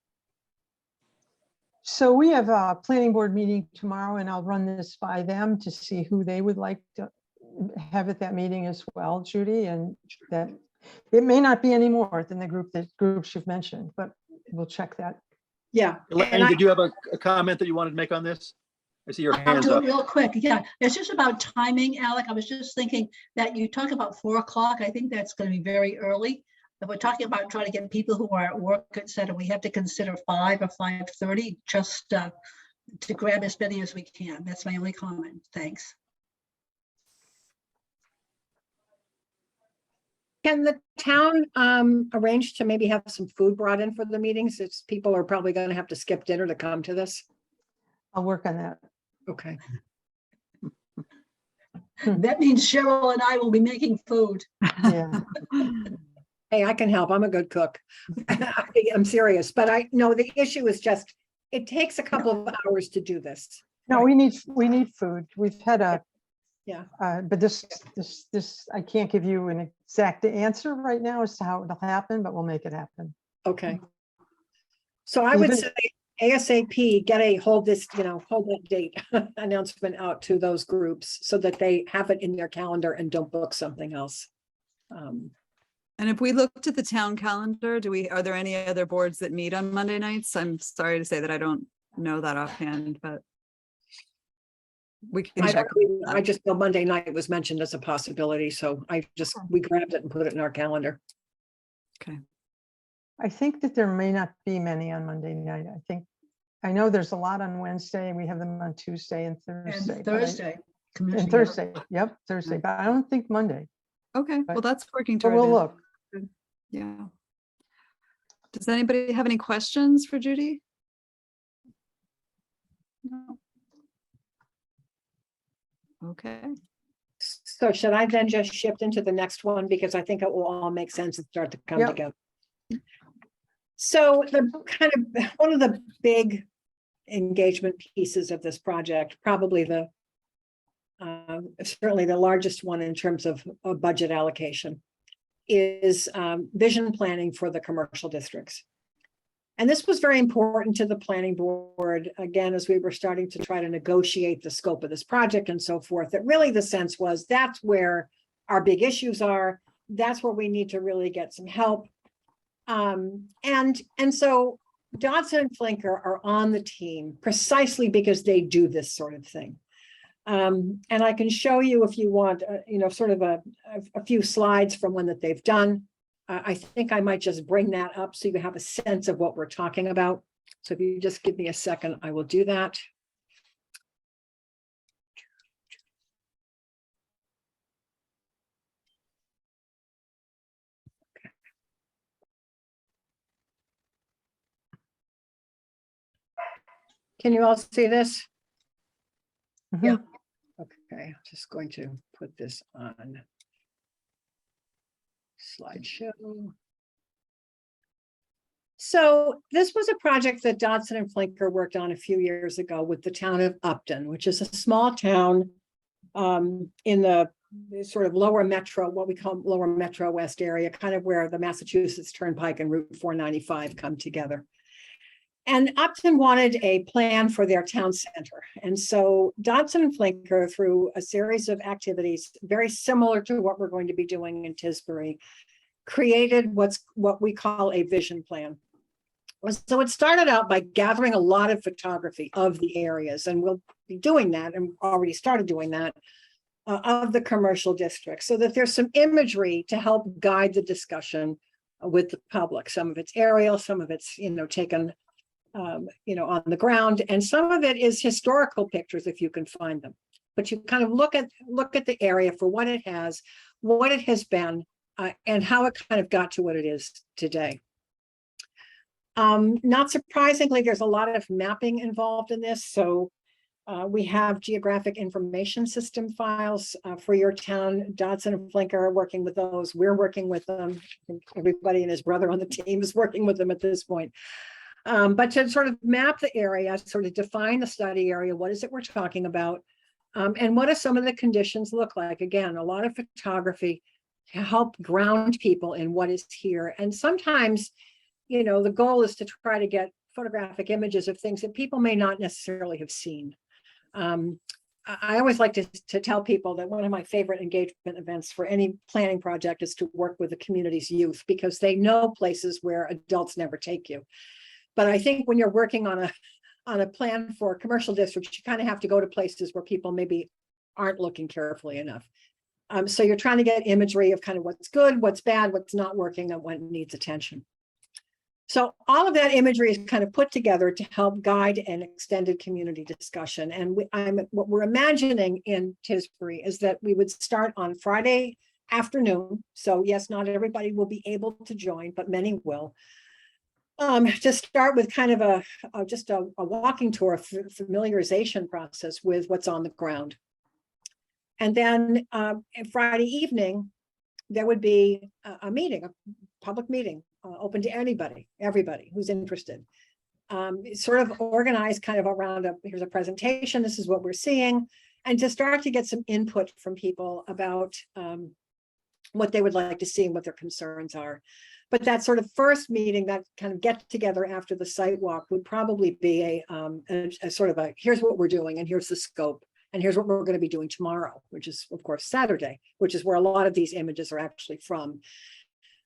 So we have a planning board meeting tomorrow, and I'll run this by them to see who they would like to have at that meeting as well, Judy, and that it may not be any more than the groups you've mentioned, but we'll check that. Yeah. Elaine, did you have a comment that you wanted to make on this? I see your I'll hands do up. it real quick. Yeah, it's just about timing, Alec. I was just thinking that you talk about 4 o'clock. I think that's going to be very early. If we're talking about trying to get people who are at work, et cetera, we have to consider 5 or 5:30 just to grab as many as we can. That's my only comment. Thanks. Can the town arrange to maybe have some food brought in for the meetings? It's people are probably going to have to skip dinner to come to this. I'll work on that. Okay. That means Cheryl and I will be making food. Yeah. Hey, I can help. I'm a good cook. I'm serious, but I know the issue is just, it takes a couple of hours to do this. No, we need food. We've had a, Yeah. but this, I can't give you an exact answer right now as to how it'll happen, but we'll make it happen. Okay. So I would Even- say ASAP, get a hold that date announcement out to those groups so that they have it in their calendar and don't book something else. And if we looked at the town calendar, are there any other boards that meet on Monday nights? I'm sorry to say that I don't know that offhand, but we can check. I just know Monday night was mentioned as a possibility, so we grabbed it and put it in our calendar. Okay. I think that there may not be many on Monday night. I know there's a lot on Wednesday. We have them on Tuesday and Thursday. And Thursday. And Thursday, yep, Thursday, but I don't think Monday. Okay, well, But- that's working But toward we'll it. look. Yeah. Does anybody have any questions for Judy? No. Okay. So should I then just shift into the next one? Because I think it will all make sense and start to come Yep. together. So the kind of, one of the big engagement pieces of this project, probably certainly the largest one in terms of budget allocation, is vision planning for the commercial districts. And this was very important to the planning board, again, as we were starting to try to negotiate the scope of this project and so forth, that really the sense was that's where our big issues are. That's where we need to really get some help. And so Dodson and Flinker are on the team precisely because they do this sort of thing. And I can show you if you want, sort of a few slides from one that they've done. I think I might just bring that up so you have a sense of what we're talking about. So if you just give me a second, I will do that. Okay. Can you all see this? Mhm. Yeah. Okay, I'm just going to put this on slideshow. So this was a project that Dodson and Flinker worked on a few years ago with the town of Upton, which is a small town in the sort of lower metro, what we call lower metro west area, kind of where the Massachusetts Turnpike and Route 495 come together. And Upton wanted a plan for their town center. And so Dodson and Flinker, through a series of activities very similar to what we're going to be doing in Tisbury, created what we call a vision plan. So it started out by gathering a lot of photography of the areas, and we'll be doing that, and already started doing that, of the commercial district, so that there's some imagery to help guide the discussion with the public. Some of it's aerial, some of it's, taken on the ground, and some of it is historical pictures if you can find them. But you kind of look at the area for what it has been, and how it kind of got to what it is today. Not surprisingly, there's a lot of mapping involved in this. So we have geographic information system files for your town. Dodson and Flinker are working with those. We're working with them. I think everybody and his brother on the team is working with them at this point. But to sort of map the area, sort of define the study area, what is it we're talking about? And what do some of the conditions look like? Again, a lot of photography to help ground people in what is here. And sometimes, you know, the goal is to try to get photographic images of things that people may not necessarily have seen. I always like to tell people that one of my favorite engagement events for any planning project is to work with the community's youth, because they know places where adults never take you. But I think when you're working on a plan for commercial districts, you kind of have to go to places where people maybe aren't looking carefully enough. So you're trying to get imagery of kind of what's good, what's bad, what's not working, and what needs attention. So all of that imagery is kind of put together to help guide an extended community discussion. And what we're imagining in Tisbury is that we would start on Friday afternoon. So yes, not everybody will be able to join, but many will. To start with kind of just a walking tour, familiarization process with what's on the ground. And then Friday evening, there would be a meeting, a public meeting, open to everybody who's interested. Sort of organized kind of around here's a presentation, this is what we're seeing, and to start to get some input from people about what they would like to see and what their concerns are. But that sort of first meeting, that kind of get together after the site walk, would probably be a sort of here's what we're doing and here's the scope. And here's what we're going to be doing tomorrow, which is, of course, Saturday, which is where a lot of these images are actually from.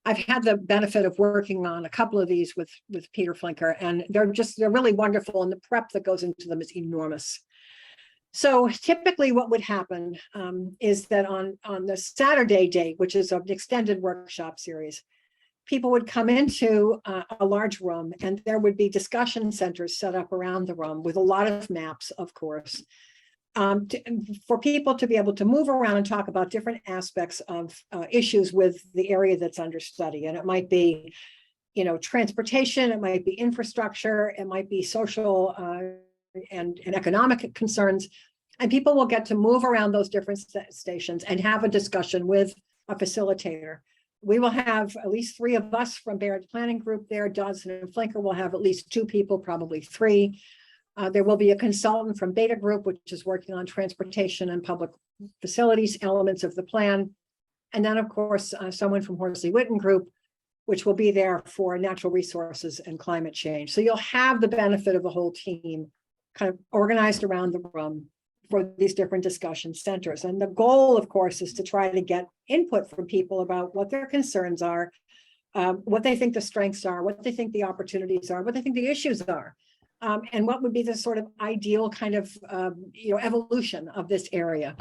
I've had the benefit of working on a couple of these with Peter Flinker, and they're really wonderful, and the prep that goes into them is enormous. So typically what would happen is that on the Saturday date, which is an extended workshop series, people would come into a large room, and there would be discussion centers set up around the room with a lot of maps, of course. For people to be able to move around and talk about different aspects of issues with the area that's under study. And it might be, you know, transportation, it might be infrastructure, it might be social and economic concerns. And people will get to move around those different stations and have a discussion with a facilitator. We will have at least 3 of us from Barrett Planning Group there. Dodson and Flinker will have at least 2 people, probably 3. There will be a consultant from Beta Group, which is working on transportation and public facilities elements of the plan. And then, of course, someone from Horsley Witten Group, which will be there for natural resources and climate change. So you'll have the benefit of the whole team kind of organized around the room for these different discussion centers. And the goal, of course, is to try to get input from people about what their concerns are, what they think the strengths are, what they think the opportunities are, what they think the issues are. And what would be the sort of ideal kind of evolution of this area.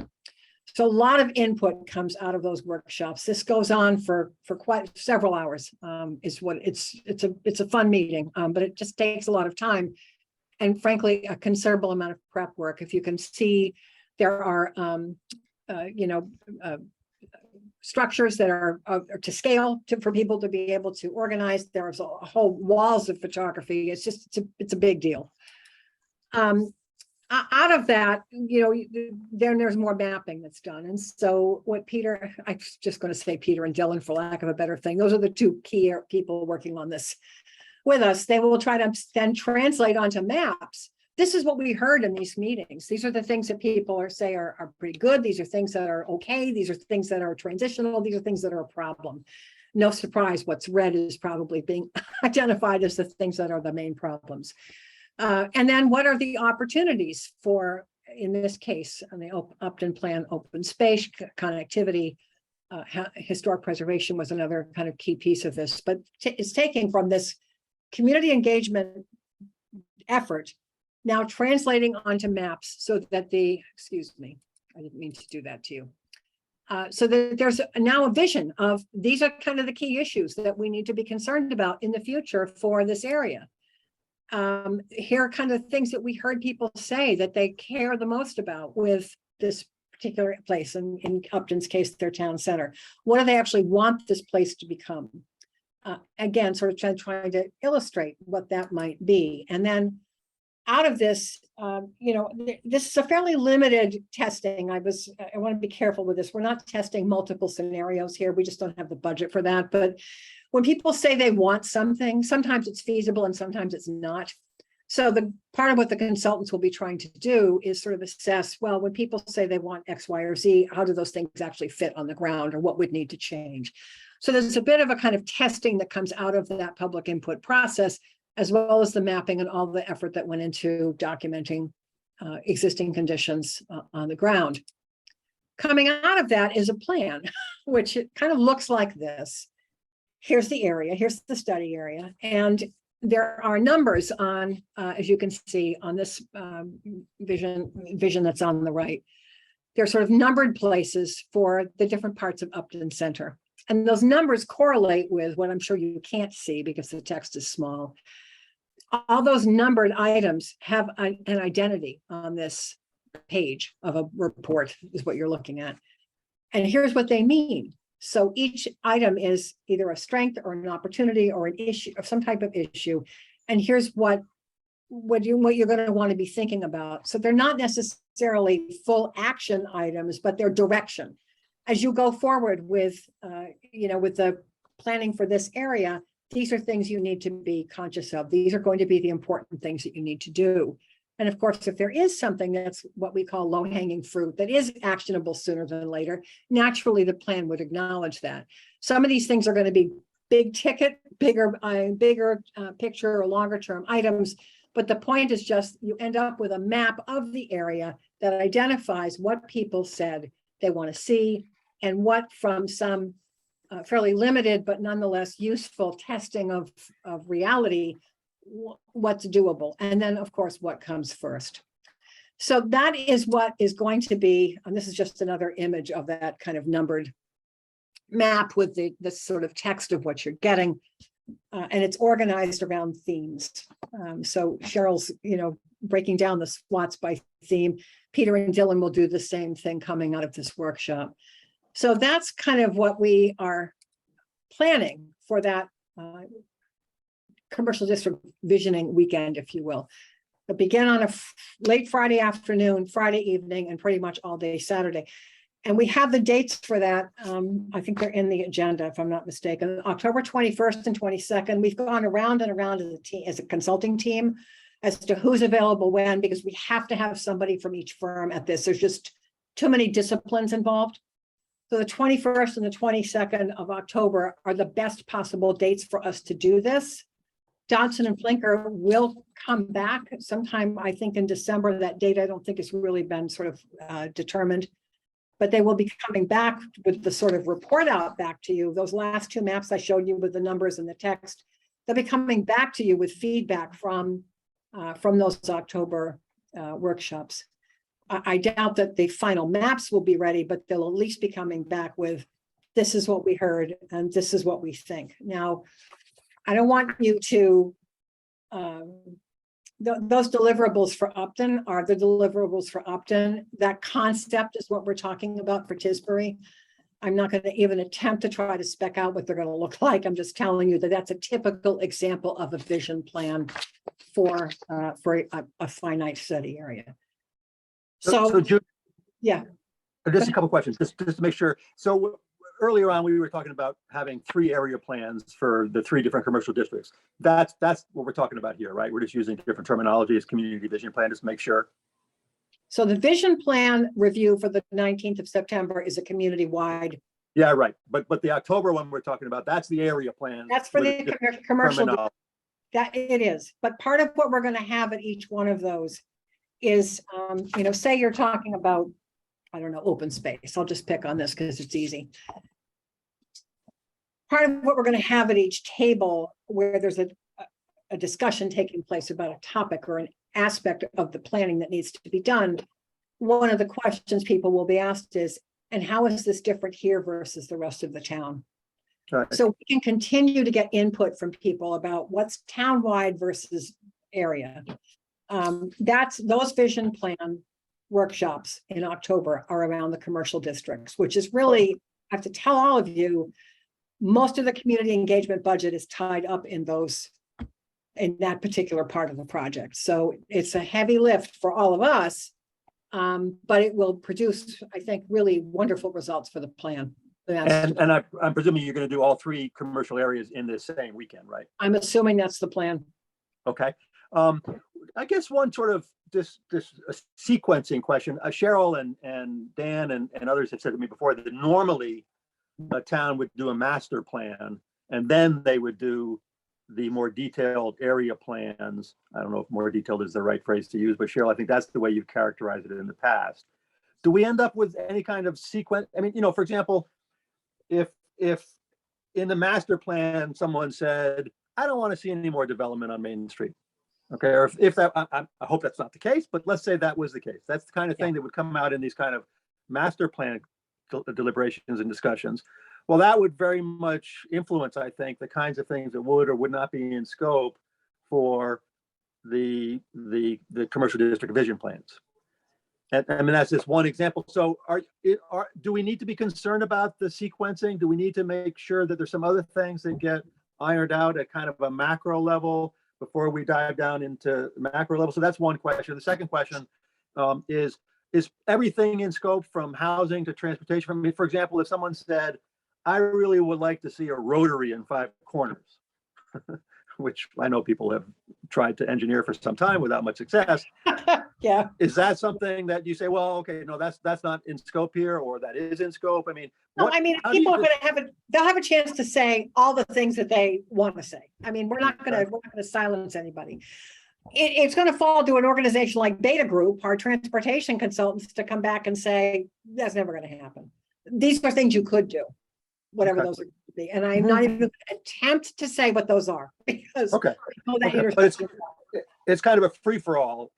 So a lot of input comes out of those workshops. This goes on for quite several hours. Is what it's a fun meeting, but it just takes a lot of time, and frankly, a considerable amount of prep work. If you can see, there are structures that are to scale for people to be able to organize. There's a whole walls of photography. It's a big deal. Out of that, then there's more mapping that's done. And so what Peter, I'm just going to say Peter and Dylan for lack of a better thing, those are the 2 key people working on this with us. They will try to then translate onto maps. This is what we heard in these meetings. These are the things that people are pretty good. These are things that are okay. These are things that are transitional. These are things that are a problem. No surprise, what's red is probably being identified as the things that are the main problems. And then what are the opportunities for, in this case, on the Upton plan, open space, connectivity, historic preservation was another kind of key piece of this, but it's taking from this community engagement effort, now translating onto maps so that excuse me, I didn't mean to do that to you. So that there's now a vision of these are kind of the key issues that we need to be concerned about in the future for this area. Here are kind of things that we heard people say that they care the most about with this particular place, in Upton's case, their town center. What do they actually want this place to become? again, sort of trying to illustrate what that might be. And then out of this, this is a fairly limited testing. I want to be careful with this. We're not testing multiple scenarios here. We just don't have the budget for that. But when people say they want something, sometimes it's feasible and sometimes it's not. So the part of what the consultants will be trying to do is sort of assess, well, when people say they want X, Y, or Z, how do those things actually fit on the ground, or what would need to change? So there's a bit of a kind of testing that comes out of that public input process, as well as the mapping and all the effort that went into documenting existing conditions on the ground. Coming out of that is a plan, which it kind of looks like this. Here's the area, here's the study area, and there are numbers on, as you can see on this vision that's on the right. They're sort of numbered places for the different parts of Upton Center. And those numbers correlate with what I'm sure you can't see because the text is small. All those numbered items have an identity on this page of a report is what you're looking at. And here's what they mean. So each item is either a strength or an opportunity or an issue of some type of issue. And here's what you're going to want to be thinking about. So they're not necessarily full action items, but they're direction. As you go forward with, with the planning for this area, these are things you need to be conscious of. These are going to be the important things that you need to do. And of course, if there is something that's what we call low-hanging fruit that is actionable sooner than later, naturally the plan would acknowledge that. Some of these things are going to be big ticket, bigger picture or longer term items. But the point is just you end up with a map of the area that identifies what people said they want to see and what from some fairly limited but nonetheless useful testing of reality, what's doable. And then of course, what comes first. So that is what is going to be, and this is just another image of that kind of numbered map with the sort of text of what you're getting. And it's organized around themes. So Cheryl's, breaking down the SWOTs by theme. Peter and Dylan will do the same thing coming out of this workshop. So that's kind of what we are planning for that commercial district visioning weekend, if you will. It'll begin on a late Friday afternoon, Friday evening, and pretty much all day Saturday. And we have the dates for that. I think they're in the agenda, if I'm not mistaken. October 21st and 22nd. We've gone around and around as a team, as a consulting team, as to who's available when, because we have to have somebody from each firm at this. There's just too many disciplines involved. So the 21st and the 22nd of October are the best possible dates for us to do this. Dodson and Flinker will come back sometime, I think in December. That date I don't think has really been sort of determined. But they will be coming back with the sort of report out back to you. Those last two maps I showed you with the numbers and the text, they'll be coming back to you with feedback from those October workshops. I doubt that the final maps will be ready, but they'll at least be coming back with, this is what we heard and this is what we think. Now, I don't want you to, those deliverables for Upton are the deliverables for Upton. That concept is what we're talking about for Tisbury. I'm not going to even attempt to try to spec out what they're going to look like. I'm just telling you that that's a typical example of a vision plan for a finite study area. So Jude, yeah. Just a couple questions, just to make sure. So earlier on, we were talking about having 3 area plans for the 3 different commercial districts. That's what we're talking about here, right? We're just using different terminology as community vision plan, just to make sure. So the vision plan review for the 19th of September is a community-wide. Yeah, right. But the October one we're talking about, that's the area plan. That's for the commercial. That it is. But part of what we're going to have at each one of those is, say you're talking about, I don't know, open space. I'll just pick on this because it's easy. Part of what we're going to have at each table where there's a discussion taking place about a topic or an aspect of the planning that needs to be done, one of the questions people will be asked is, and how is this different here versus the rest of the town? Right. So we can continue to get input from people about what's townwide versus area. Those vision plan workshops in October are around the commercial districts, which is really, I have to tell all of you, most of the community engagement budget is tied up in that particular part of the project. So it's a heavy lift for all of us. But it will produce, I think, really wonderful results for the plan. And I'm presuming you're going to do all 3 commercial areas in this same weekend, right? I'm assuming that's the plan. Okay. I guess one sort of this sequencing question, Cheryl and Dan and others have said to me before that normally a town would do a master plan and then they would do the more detailed area plans. I don't know if more detailed is the right phrase to use, but Cheryl, I think that's the way you've characterized it in the past. Do we end up with any kind of sequence? I mean, for example, if in the master plan, someone said, I don't want to see any more development on Main Street. Okay, or if that, I hope that's not the case, but let's say that was the case. That's the kind of thing that would come out in these kind of master plan deliberations and discussions. Well, that would very much influence, I think, the kinds of things that would or would not be in scope for the commercial district vision plans. And I mean, that's just one example. So do we need to be concerned about the sequencing? Do we need to make sure that there's some other things that get ironed out at kind of a macro level before we dive down into macro level? So that's one question. The second question is everything in scope from housing to transportation? I mean, for example, if someone said, I really would like to see a rotary in 5 Corners, which I know people have tried to engineer for some time without much success. Yeah. Is that something that you say, well, okay, no, that's not in scope here, or that is in scope? I mean, no, I mean, people are going to they'll have a chance to say all the things that they want to say. I mean, we're not going to silence anybody. It's going to fall to an organization like Beta Group, our transportation consultants, to come back and say, that's never going to happen. These are things you could do, whatever those are going to be. And I'm not even going to attempt to say what those are because but it's kind of a free-for-all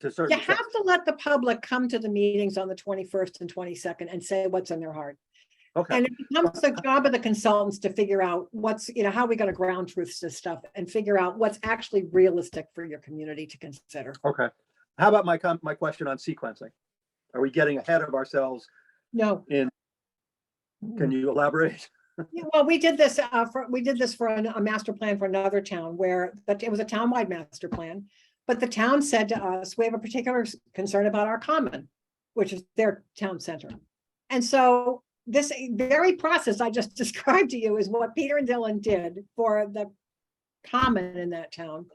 to certain you have to let the public come to the meetings on the 21st and 22nd and say what's in their heart. Okay. And it becomes the job of the consultants to figure out what's, how are we going to ground truth this stuff and figure out what's actually realistic for your community to consider. Okay. How about my question on sequencing? Are we getting ahead of ourselves? No. Can you elaborate? Yeah, well, we did this for a master plan for another town where it was a townwide master plan, but the town said to us, we have a particular concern about our common, which is their town center. And so this very process I just described to you is what Peter and Dylan did for the common in that town.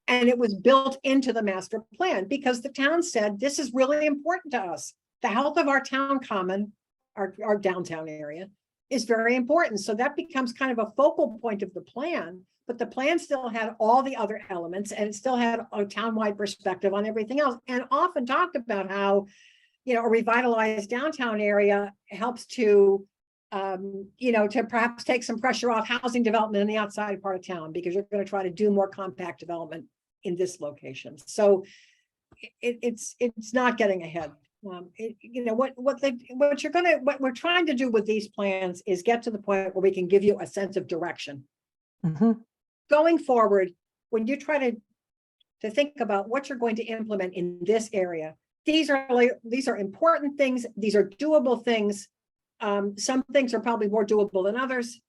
And it was built into the master plan because the town said, this is really important to us. The health of our town common, our downtown area, is very important. So that becomes kind of a focal point of the plan, but the plan still had all the other elements and it still had a townwide perspective on everything else, and often talked about how, a revitalized downtown area helps to, to perhaps take some pressure off housing development in the outside part of town because you're going to try to do more compact development in this location. So it's not getting ahead. What we're trying to do with these plans is get to the point where we can give you a sense of direction. Going forward, when you try to think about what you're going to implement in this area, these are important things. These are doable things. Some things are probably more doable than others,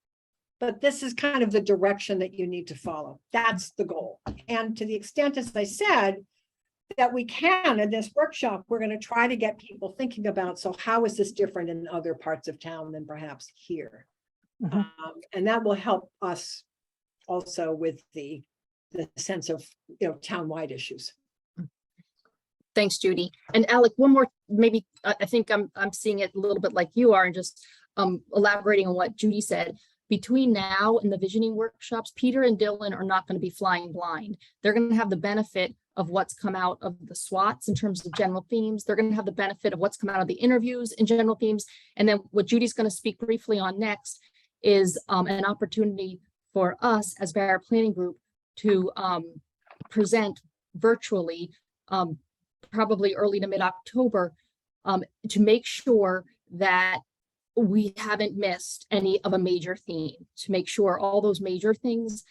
but this is kind of the direction that you need to follow. That's the goal. And to the extent, as I said, that we can in this workshop, we're going to try to get people thinking about, so how is this different in other parts of town than perhaps here? And that will help us also with the sense of, townwide issues. Thanks, Judy. And Alec, one more, maybe I think I'm seeing it a little bit like you are, and just elaborating on what Judy said. Between now and the visioning workshops, Peter and Dylan are not going to be flying blind. They're going to have the benefit of what's come out of the SWATs in terms of general themes. They're going to have the benefit of what's come out of the interviews in general themes. And then what Judy's going to speak briefly on next is an opportunity for us as Barrett Planning Group to present virtually, probably early to mid-October, to make sure that we haven't missed any of a major theme, to make sure all those major things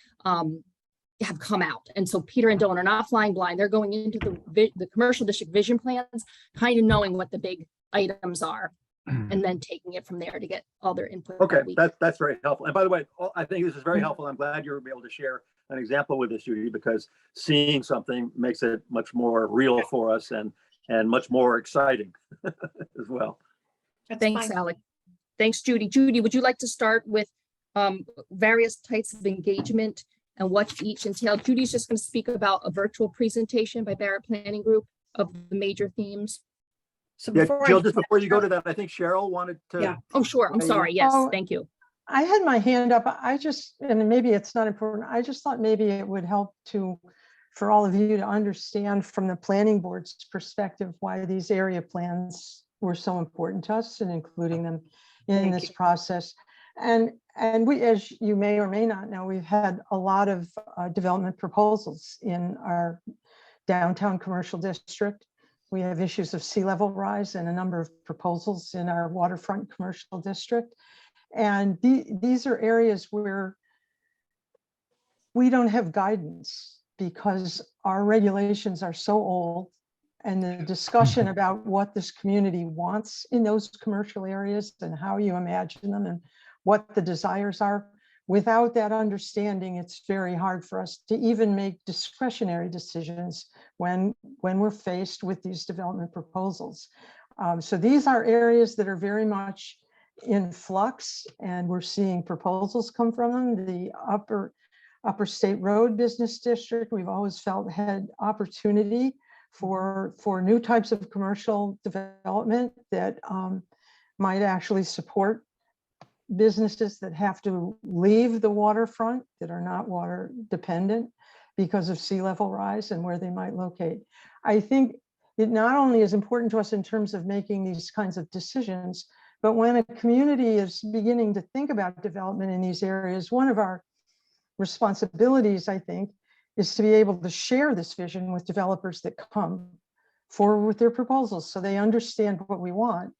have come out. And so Peter and Dylan are not flying blind. They're going into the commercial district vision plans, kind of knowing what the big items are. and then taking it from there to get all their input. Okay, that week. that's very helpful. And by the way, I think this is very helpful. I'm glad you were able to share an example with us, Judy, because seeing something makes it much more real for us and much more exciting as well. That's Thanks, fine. Alec. Thanks, Judy. Judy, would you like to start with various types of engagement and what each entailed? Judy's just going to speak about a virtual presentation by Barrett Planning Group of the major themes. So Yeah, before Jill, just before you go to that, I think Cheryl wanted to. Yeah. Oh, sure. I'm Okay, sorry. Yes, Oh, thank you. I had my hand up. I just, and maybe it's not important. I just thought maybe it would help for all of you to understand from the planning board's perspective, why these area plans were so important to us and including them in Thank this you. process. And we, as you may or may not know, we've had a lot of development proposals in our downtown commercial district. We have issues of sea level rise and a number of proposals in our waterfront commercial district. And these are areas where we don't have guidance because our regulations are so old, and the discussion about what this community wants in those commercial areas and how you imagine them and what the desires are. Without that understanding, it's very hard for us to even make discretionary decisions when we're faced with these development proposals. So these are areas that are very much in flux, and we're seeing proposals come from them. The Upper State Road Business District, we've always felt had opportunity for new types of commercial development that might actually support businesses that have to leave the waterfront, that are not water dependent because of sea level rise and where they might locate. I think it not only is important to us in terms of making these kinds of decisions, but when a community is beginning to think about development in these areas, one of our responsibilities, I think, is to be able to share this vision with developers that come forward with their proposals so they understand what we want.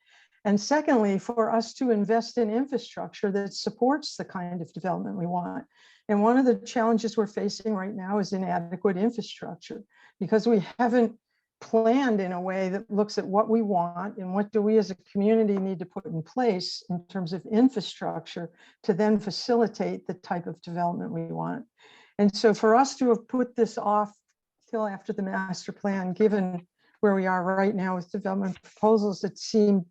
And secondly, for us to invest in infrastructure that supports the kind of development we want. And one of the challenges we're facing right now is inadequate infrastructure, because we haven't planned in a way that looks at what we want and what do we as a community need to put in place in terms of infrastructure to then facilitate the type of development we want. And so for us to have put this off till after the master plan, given where we are right now with development proposals, it seemed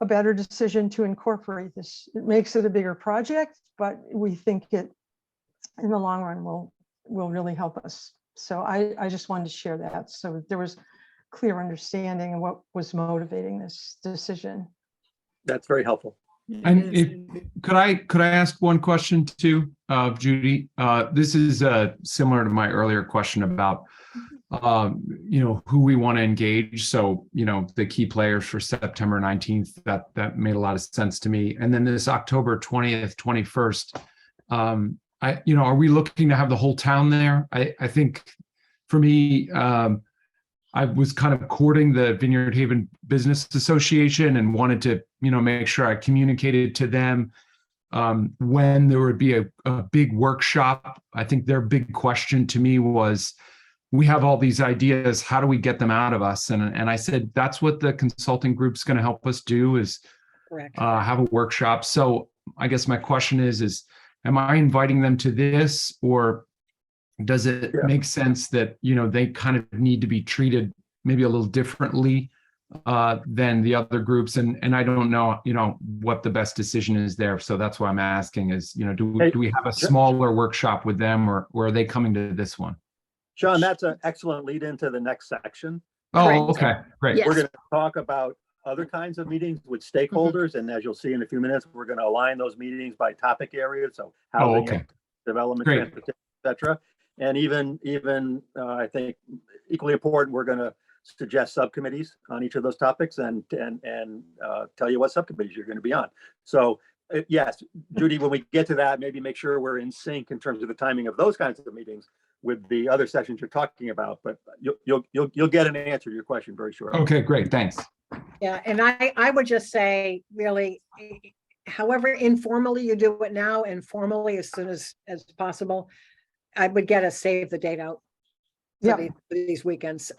a better decision to incorporate this. It makes it a bigger project, but we think it in the long run will really help us. So I just wanted to share that. So there was clear understanding of what was motivating this decision. That's very helpful. And could I ask one question too, Judy? This is similar to my earlier question about who we want to engage. So, the key players for September 19th, that made a lot of sense to me. And then this October 20th, 21st, are we looking to have the whole town there? I think for me, I was kind of courting the Vineyard Haven Business Association and wanted to, make sure I communicated to them when there would be a big workshop. I think their big question to me was, we have all these ideas, how do we get them out of us? And I said, that's what the consulting group's going to help us do, is have a workshop. So I guess my question is, am I inviting them to this, or does it make sense that, they kind of need to be treated maybe a little differently than the other groups? And I don't know, what the best decision is there. So that's why I'm asking is, do we have a smaller workshop with them, or are they coming to this one? John, that's an excellent lead into the next section. Oh, okay, great. Yes. We're going to talk about other kinds of meetings with stakeholders. And as you'll see in a few minutes, we're going to align those meetings by topic areas. So housing, development, transportation, et cetera. And even I think equally important, we're going to suggest subcommittees on each of those topics and tell you what subcommittees you're going to be on. So yes, Judy, when we get to that, maybe make sure we're in sync in terms of the timing of those kinds of meetings with the other sessions you're talking about. But you'll get an answer to your question very shortly. Okay, great, thanks. Yeah, and I would just say, really, however informally you do it now, and formally as soon as possible, I would get a save the date out for these weekends.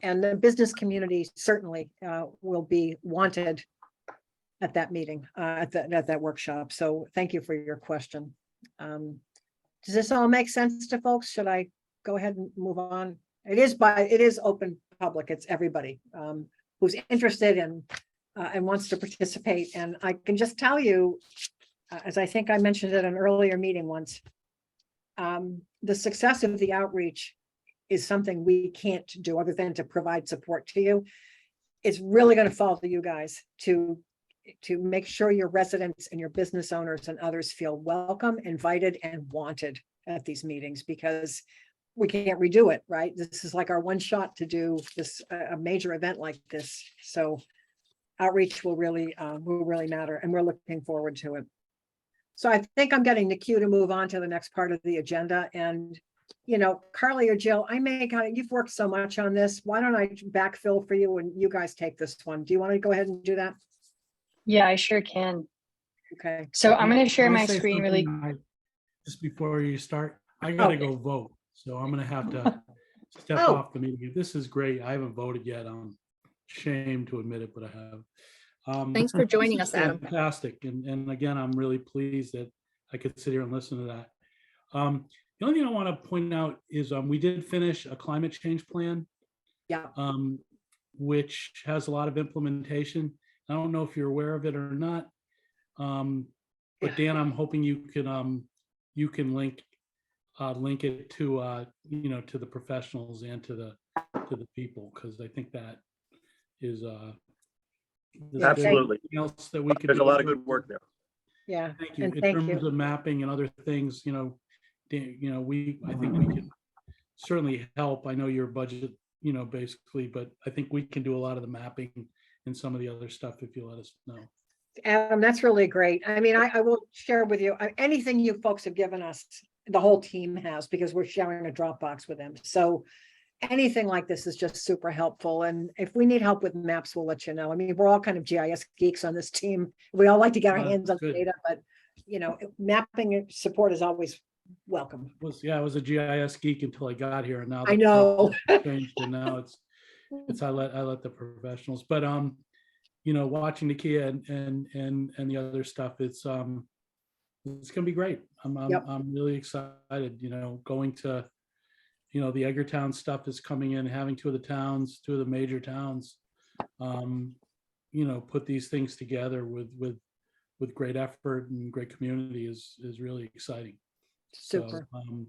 And the business community certainly will be wanted at that meeting, at that workshop. So thank you for your question. Does this all make sense to folks? Should I go ahead and move on? It is open public. It's everybody who's interested and wants to participate. And I can just tell you, as I think I mentioned at an earlier meeting once, the success of the outreach is something we can't do other than to provide support to you. It's really going to fall to you guys to make sure your residents and your business owners and others feel welcome, invited, and wanted at these meetings, because we can't redo it, right? This is like our one shot to do this, a major event like this. So outreach will really matter, and we're looking forward to it. So I think I'm getting the cue to move on to the next part of the agenda. And, you know, Carly or Jill, you've worked so much on this. Why don't I backfill for you and you guys take this one? Do you want to go ahead and do that? Yeah, I sure can. Okay. So I'm going to share Can I my say screen something, really. just before you start, I gotta Okay. go vote, so I'm gonna have to step Oh. off the meeting. This is great. I haven't voted yet. I'm ashamed to admit it, but I have. Thanks for joining This is us, Adam. Fantastic, and again, I'm really pleased that I could sit here and listen to that. The only thing I want to point out is we did finish a climate change plan, Yeah. which has a lot of implementation. I don't know if you're aware of it or not, but Dan, I'm hoping you can link it to to the professionals and to the people, because I think that is Absolutely. else that we could There's do. a lot of good work there. Yeah. Thank you. And In thank terms you. of mapping and other things, I think we can certainly help. I know your budget, basically, but I think we can do a lot of the mapping and some of the other stuff if you let us know. Adam, that's really great. I mean, I will share with you anything you folks have given us, the whole team has, because we're sharing a Dropbox with them. So anything like this is just super helpful. And if we need help with maps, we'll let you know. I mean, we're all kind of GIS geeks on this team. We all like to get our hands on Good. data, but mapping support is always welcome. I was a GIS geek until I got here, and now I the know. program changed, and now it's I let the professionals. But watching Nakia and the other stuff, it's gonna be great. I'm really excited. Going to the Edgartown stuff is coming in, having two of the major towns, put these things together with great effort and great community is really exciting. Super. So,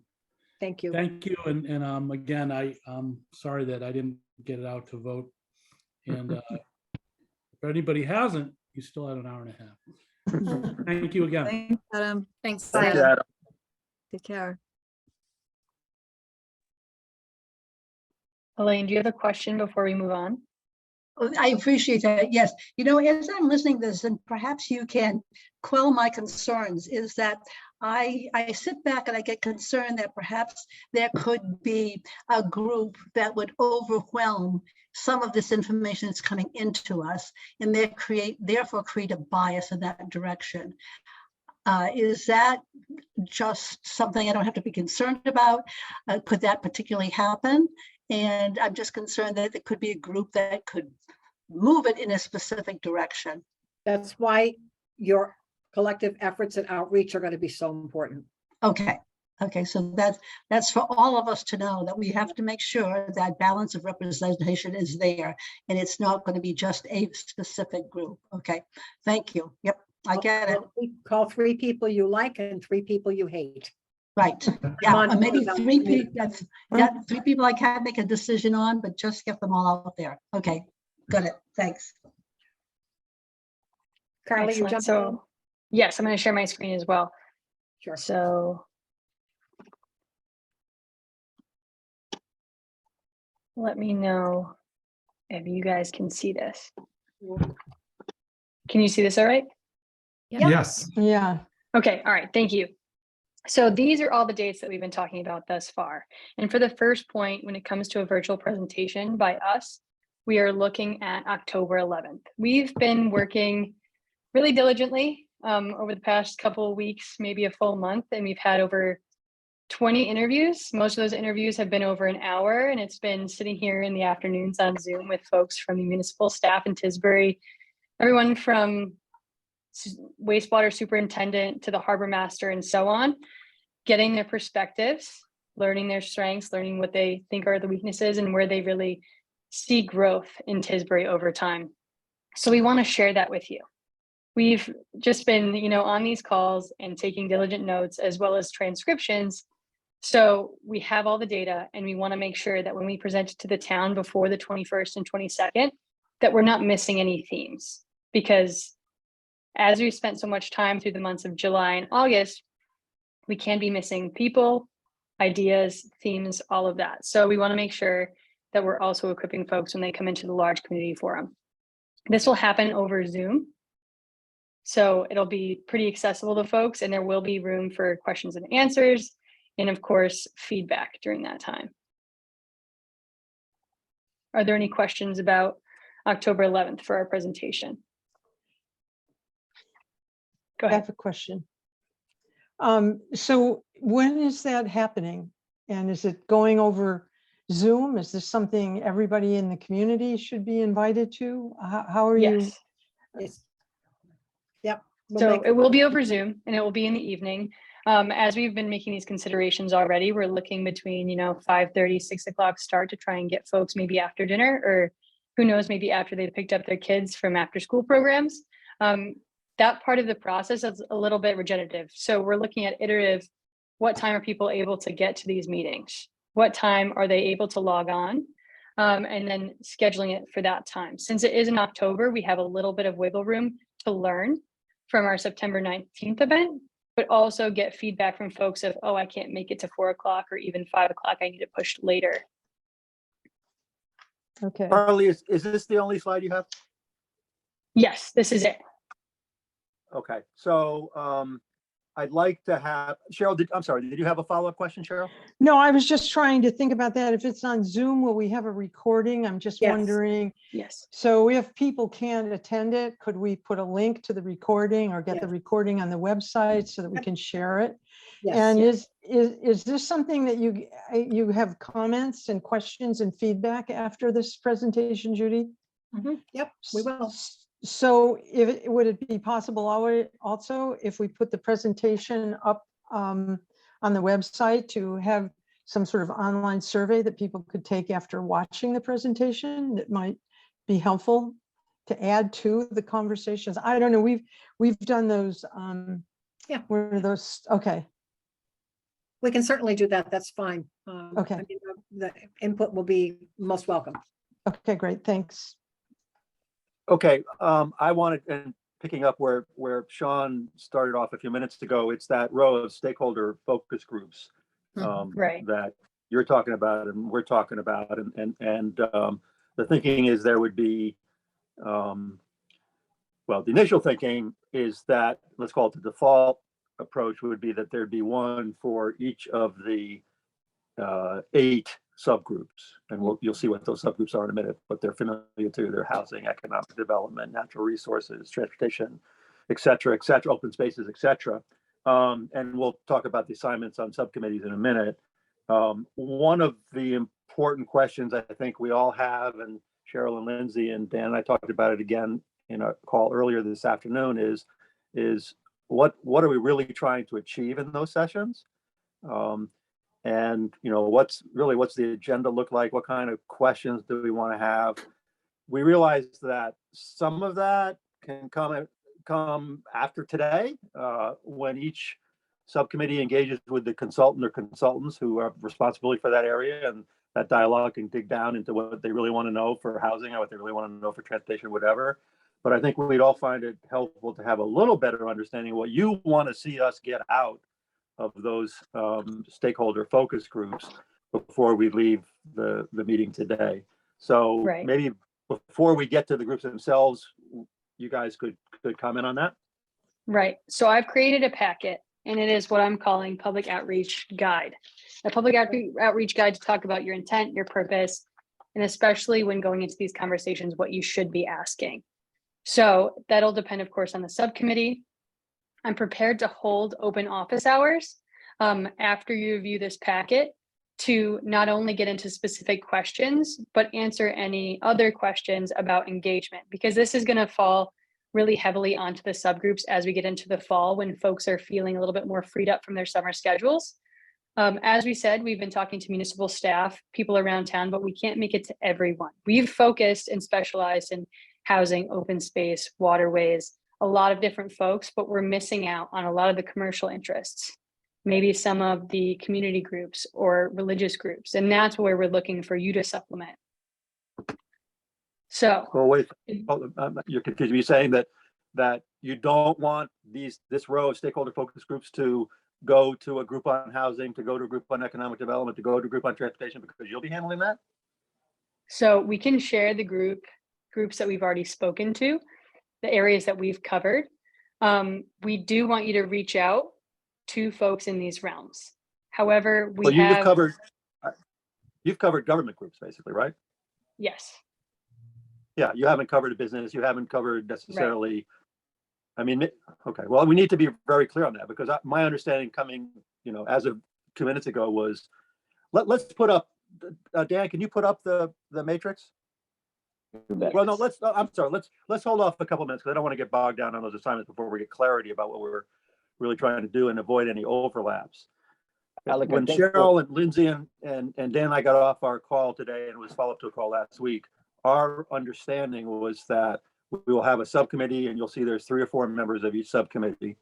Thank you. Thank you. And again, I'm sorry that I didn't get it out to vote. And if anybody hasn't, you still had an hour and a half. Thank you again. Thanks, Adam. Thanks. Thank you, Adam. Adam. Take care. Elaine, do you have a question before we move on? I appreciate that. Yes. As I'm listening to this, and perhaps you can quell my concerns, is that I sit back and I get concerned that perhaps there could be a group that would overwhelm some of this information that's coming into us, and therefore create a bias in that direction. Is that just something I don't have to be concerned about? Could that particularly happen? And I'm just concerned that there could be a group that could move it in a specific direction. That's why your collective efforts and outreach are going to be so important. Okay. So that's for all of us to know, that we have to make sure that balance of representation is there, and it's not going to be just a specific group. Okay. Thank you. Yep. I get it. Call 3 people you like and 3 people you hate. Right. Yeah. Or maybe 3 people. That 3 people I can't make a decision on, but just get them all out there. Okay. Got it. Thanks. Carly, you Excellent. jump in? So yes, I'm going to share my screen as well. Sure. So let me know if you guys can see this. Can you see this all right? Yes. Yeah. Okay. All right. Thank you. So these are all the dates that we've been talking about thus far. And for the first point, when it comes to a virtual presentation by us, we are looking at October 11th. We've been working really diligently over the past couple of weeks, maybe a full month, and we've had over 20 interviews. Most of those interviews have been over an hour, and it's been sitting here in the afternoons on Zoom with folks from the municipal staff in Tisbury, everyone from wastewater superintendent to the harbor master and so on, getting their perspectives, learning their strengths, learning what they think are the weaknesses and where they really see growth in Tisbury over time. So we want to share that with you. We've just been, on these calls and taking diligent notes as well as transcriptions. So we have all the data, and we want to make sure that when we present it to the town before the 21st and 22nd, that we're not missing any themes. Because as we've spent so much time through the months of July and August, we can be missing people, ideas, themes, all of that. So we want to make sure that we're also equipping folks when they come into the large community forum. This will happen over Zoom. So it'll be pretty accessible to folks, and there will be room for questions and answers, and of course, feedback during that time. Are there any questions about October 11th for our presentation? Go I ahead. have a question. So when is that happening? And is it going over Zoom? Is this something everybody in the community should be invited to? How are you? Yes. Yes. Yep. we'll So make- it will be over Zoom, and it will be in the evening. As we've been making these considerations already, we're looking between, 5:30, 6 o'clock start to try and get folks maybe after dinner, or who knows, maybe after they've picked up their kids from after school programs. That part of the process is a little bit regenerative. So we're looking at iterative, what time are people able to get to these meetings? What time are they able to log on? And then scheduling it for that time. Since it is in October, we have a little bit of wiggle room to learn from our September 19th event, but also get feedback from folks of, oh, I can't make it to 4 o'clock or even 5 o'clock, I need to push later. Okay. Carly, is this the only slide you have? Yes, this is it. Okay, so I'd like to have, Cheryl, I'm sorry, did you have a follow-up question, Cheryl? No, I was just trying to think about that. If it's on Zoom, will we have a recording? I'm just Yes. wondering. Yes. So if people can't attend it, could we put a link to the recording or get the Yes. recording on the website so that we Yep. can share it? Yes. And yes. is this something that you have comments and questions and feedback after this presentation, Judy? Yep, we will. So would it be possible also if we put the presentation up on the website to have some sort of online survey that people could take after watching the presentation that might be helpful to add to the conversations? I don't know. We've done those. Yeah. What are those? Okay. We can certainly do that. That's fine. Okay. I mean, the input will be most welcome. Okay, great. Thanks. Okay, I wanted, and picking up where Sean started off a few minutes ago, it's that row of stakeholder focus groups Right. that you're talking about and we're talking about, and the thinking is there would be, well, the initial thinking is that, let's call it the default approach would be that there'd be one for each of the 8 subgroups, and you'll see what those subgroups are in a minute, but they're familiar to their housing, economic development, natural resources, transportation, et cetera, open spaces, et cetera. And we'll talk about the assignments on subcommittees in a minute. One of the important questions I think we all have, and Cheryl and Lindsay and Dan and I talked about it again in a call earlier this afternoon, is what are we really trying to achieve in those sessions? And what's the agenda look like? What kind of questions do we want to have? We realize that some of that can come after today, when each subcommittee engages with the consultant or consultants who have responsibility for that area, and that dialogue can dig down into what they really want to know for housing or what they really want to know for transportation, whatever. But I think we'd all find it helpful to have a little better understanding of what you want to see us get out of those stakeholder focus groups before we leave the meeting today. So Right. maybe before we get to the groups themselves, you guys could comment on that. Right. So I've created a packet, and it is what I'm calling public outreach guide. A public outreach guide to talk about your intent, your purpose, and especially when going into these conversations, what you should be asking. So that'll depend, of course, on the subcommittee. I'm prepared to hold open office hours. after you review this packet to not only get into specific questions, but answer any other questions about engagement, because this is going to fall really heavily onto the subgroups as we get into the fall when folks are feeling a little bit more freed up from their summer schedules. As we said, we've been talking to municipal staff, people around town, but we can't make it to everyone. We've focused and specialized in housing, open space, waterways, a lot of different folks, but we're missing out on a lot of the commercial interests, maybe some of the community groups or religious groups. And that's where we're looking for you to supplement. So. Well, wait, you're confusing me saying that you don't want this row of stakeholder focus groups to go to a group on housing, to go to a group on economic development, to go to a group on transportation, because you'll be handling that? So we can share the groups that we've already spoken to, the areas that we've covered. We do want you to reach out to folks in these realms. However, you've covered government groups basically, right? Yes. Yeah, you haven't covered a business, you haven't covered necessarily. Right. I mean, okay, well, we need to be very clear on that, because my understanding coming, as of 2 minutes ago was, let's put up, Dan, can you put up the matrix? Well, no, I'm sorry, let's hold off a couple minutes, because I don't want to get bogged down on those assignments before we get clarity about what we're really trying to do and avoid any overlaps. When Cheryl and Lindsay and Dan and I got off our call today, and was followed up to a call last week, our understanding was that we will have a subcommittee, and you'll see there's 3 or 4 members of each subcommittee.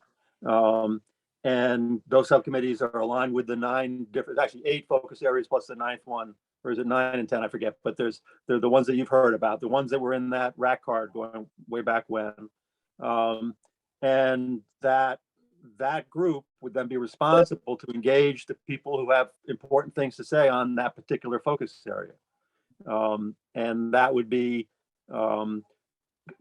And those subcommittees are aligned with the 9 different, actually 8 focus areas plus the 9th one, or is it 9 and 10? I forget, but they're the ones that you've heard about, the ones that were in that rack card going way back when. And that group would then be responsible to engage the people who have important things to say on that particular focus area. And that would be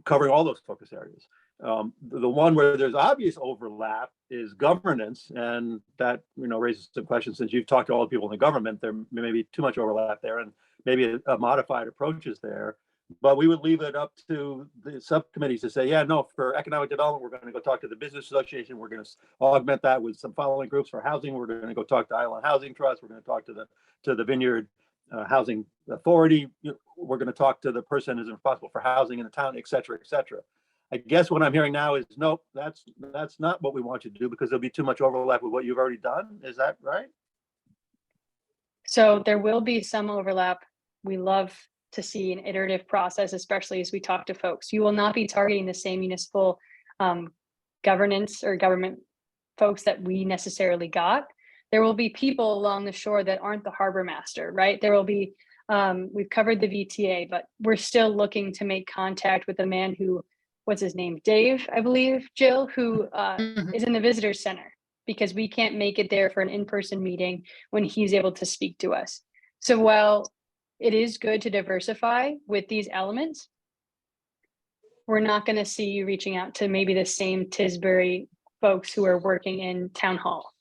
covering all those focus areas. The one where there's obvious overlap is governance, and that raises some questions. Since you've talked to all the people in the government, there may be too much overlap there, and maybe a modified approach is there. But we would leave it up to the subcommittees to say, yeah, no, for economic development, we're going to go talk to the business association. We're going to augment that with some following groups. For housing, we're going to go talk to Island Housing Trust. We're going to talk to the Vineyard Housing Authority. We're going to talk to the person who's responsible for housing in the town, et cetera, et cetera. I guess what I'm hearing now is, nope, that's not what we want you to do, because there'll be too much overlap with what you've already done. Is that right? So there will be some overlap. We love to see an iterative process, especially as we talk to folks. You will not be targeting the same municipal governance or government folks that we necessarily got. There will be people along the shore that aren't the harbor master, right? There will be, we've covered the VTA, but we're still looking to make contact with a man who, what's his name? Dave, I believe, Jill, who is in the visitor center, because we can't make it there for an in-person meeting when he's able to speak to us. So while it is good to diversify with these elements, we're not going to see you reaching out to maybe the same Tisbury folks who are working in town hall.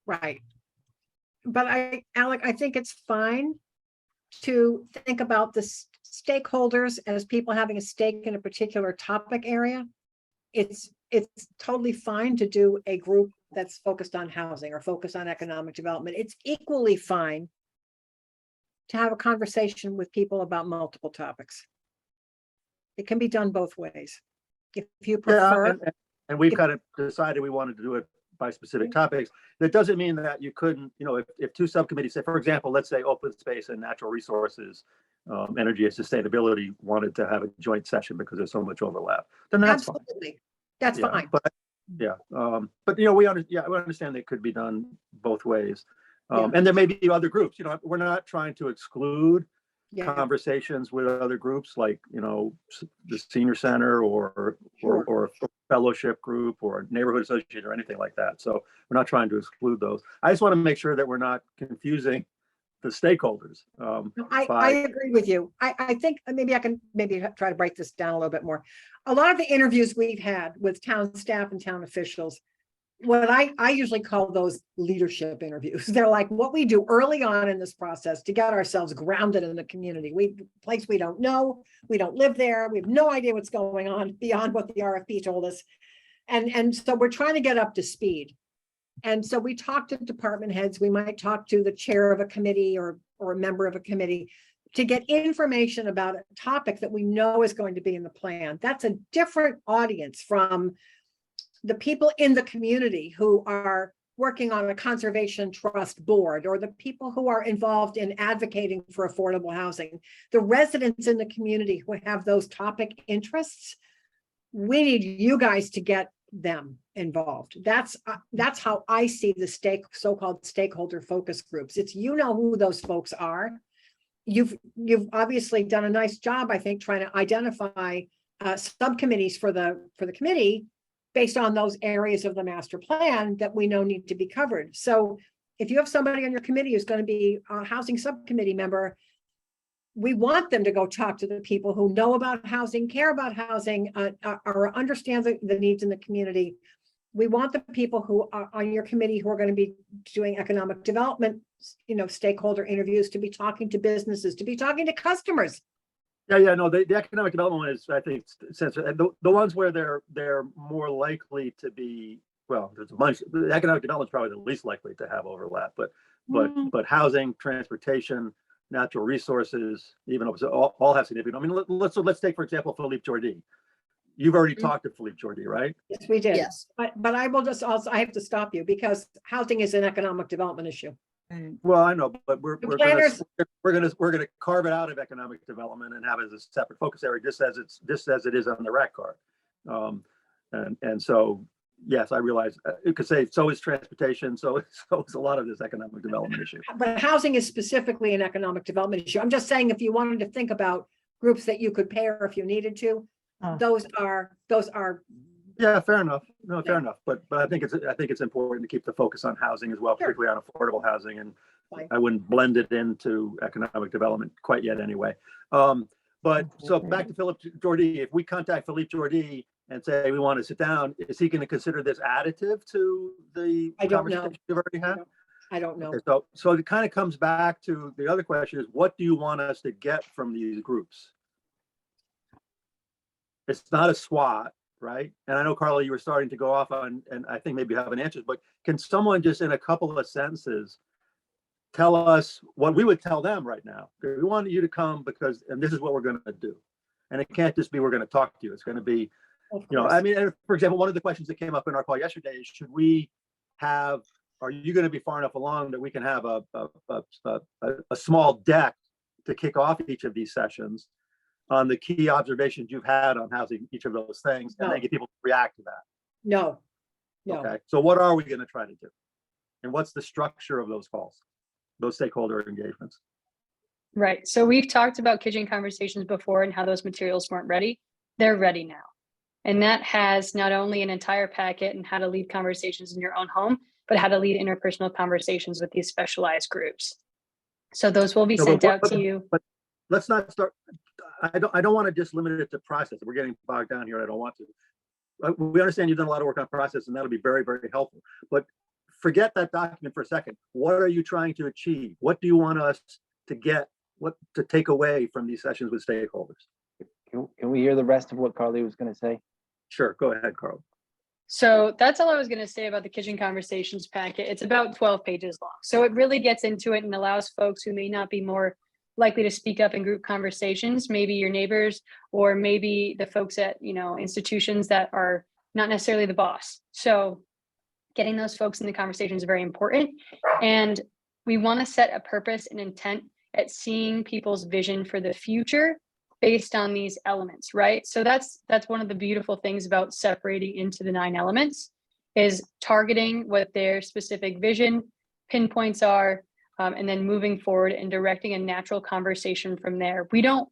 Right. But Alec, I think it's fine to think about the stakeholders as people having a stake in a particular topic area. It's totally fine to do a group that's focused on housing or focused on economic development. It's equally fine to have a conversation with people about multiple topics. It can be done both ways. If you prefer. Yeah, and we've kind of decided we wanted to do it by specific topics. That doesn't mean that you couldn't, if 2 subcommittees, say, for example, let's say open space and natural resources, energy and sustainability wanted to have a joint session because there's so much overlap, then that's absolutely fine. That's fine. But we understand that it could be done both ways. And there may be other groups. We're not trying to exclude conversations with other groups, like the senior center or a fellowship group or a neighborhood association or anything like that. So we're not trying to exclude those. I just want to make sure that we're not confusing the stakeholders. I agree with you. I think maybe I can try to break this down a little bit more. A lot of the interviews we've had with town staff and town officials, what I usually call those leadership interviews. They're like what we do early on in this process to get ourselves grounded in the community. Place we don't know, we don't live there, we have no idea what's going on beyond what the RFP told us. And so we're trying to get up to speed. And so we talked to department heads, we might talk to the chair of a committee or a member of a committee to get information about a topic that we know is going to be in the plan. That's a different audience from the people in the community who are working on a conservation trust board, or the people who are involved in advocating for affordable housing. The residents in the community who have those topic interests, we need you guys to get them involved. That's how I see the so-called stakeholder focus groups. It's, you know who those folks are. You've obviously done a nice job, I think, trying to identify subcommittees for the committee based on those areas of the master plan that we know need to be covered. So if you have somebody on your committee who's going to be a housing subcommittee member, we want them to go talk to the people who know about housing, care about housing, or understand the needs in the community. We want the people who are on your committee who are going to be doing economic development, stakeholder interviews, to be talking to businesses, to be talking to customers. Yeah, no, the economic development one is, I think, the ones where they're more likely to be, well, there's a bunch. The economic development is probably the least likely to have overlap, but housing, transportation, natural resources, even all have significant. I mean, let's take, for example, Philippe Jordi. You've already talked to Philippe Jordi, right? Yes, we did. Yes. But I will just also, I have to stop you because housing is an economic development issue. Well, I know, but we're planners- gonna carve it out of economic development and have it as a separate focus area, just as it is on the RAC card. And so, yes, I realize you could say so is transportation, so is a lot of this economic development issue. But housing is specifically an economic development issue. I'm just saying, if you wanted to think about groups that you could pair if you needed to, those are. Yeah, fair enough. No, fair enough. But I think it's important to keep the focus on housing as well, Sure. particularly on affordable housing. And Fine. I wouldn't blend it into economic development quite yet anyway. But so back to Philippe Jordi, if we contact Philippe Jordi and say we want to sit down, is he going to consider this additive to the I don't know. conversation you've already had? I don't know. Okay, so it kind of comes back to the other question is, what do you want us to get from these groups? It's not a SWOT, right? And I know, Carla, you were starting to go off on, and I think maybe you have an answer, but can someone just in a couple of sentences tell us what we would tell them right now? We want you to come because, and this is what we're going to do. And it can't just be, we're going to talk to you. It's going to be, I mean, and for example, one of the questions that came up in our call yesterday is, are you going to be far enough along that we can have a small deck to kick off each of these sessions on the key observations you've had on housing, each of those things, and then get people to react to that? No. Okay, so what are we going to try to do? And what's the structure of those calls, those stakeholder engagements? Right. So we've talked about kitchen conversations before and how those materials weren't ready. They're ready now. And that has not only an entire packet and how to lead conversations in your own home, but how to lead interpersonal conversations with these specialized groups. So those will be sent out to you. But let's not start. I don't want to just limit it to process. We're getting bogged down here. I don't want to. We understand you've done a lot of work on process, and that'll be very, very helpful. But forget that document for a second. What are you trying to achieve? What do you want us to get? What to take away from these sessions with stakeholders? Can we hear the rest of what Carly was going to say? Sure. Go ahead, Carl. So that's all I was going to say about the kitchen conversations packet. It's about 12 pages long. So it really gets into it and allows folks who may not be more likely to speak up in group conversations, maybe your neighbors, or maybe the folks at, institutions that are not necessarily the boss. So getting those folks in the conversation is very important. And we want to set a purpose and intent at seeing people's vision for the future based on these elements, right? So that's one of the beautiful things about separating into the 9 elements, is targeting what their specific vision pinpoints are, and then moving forward and directing a natural conversation from there. We don't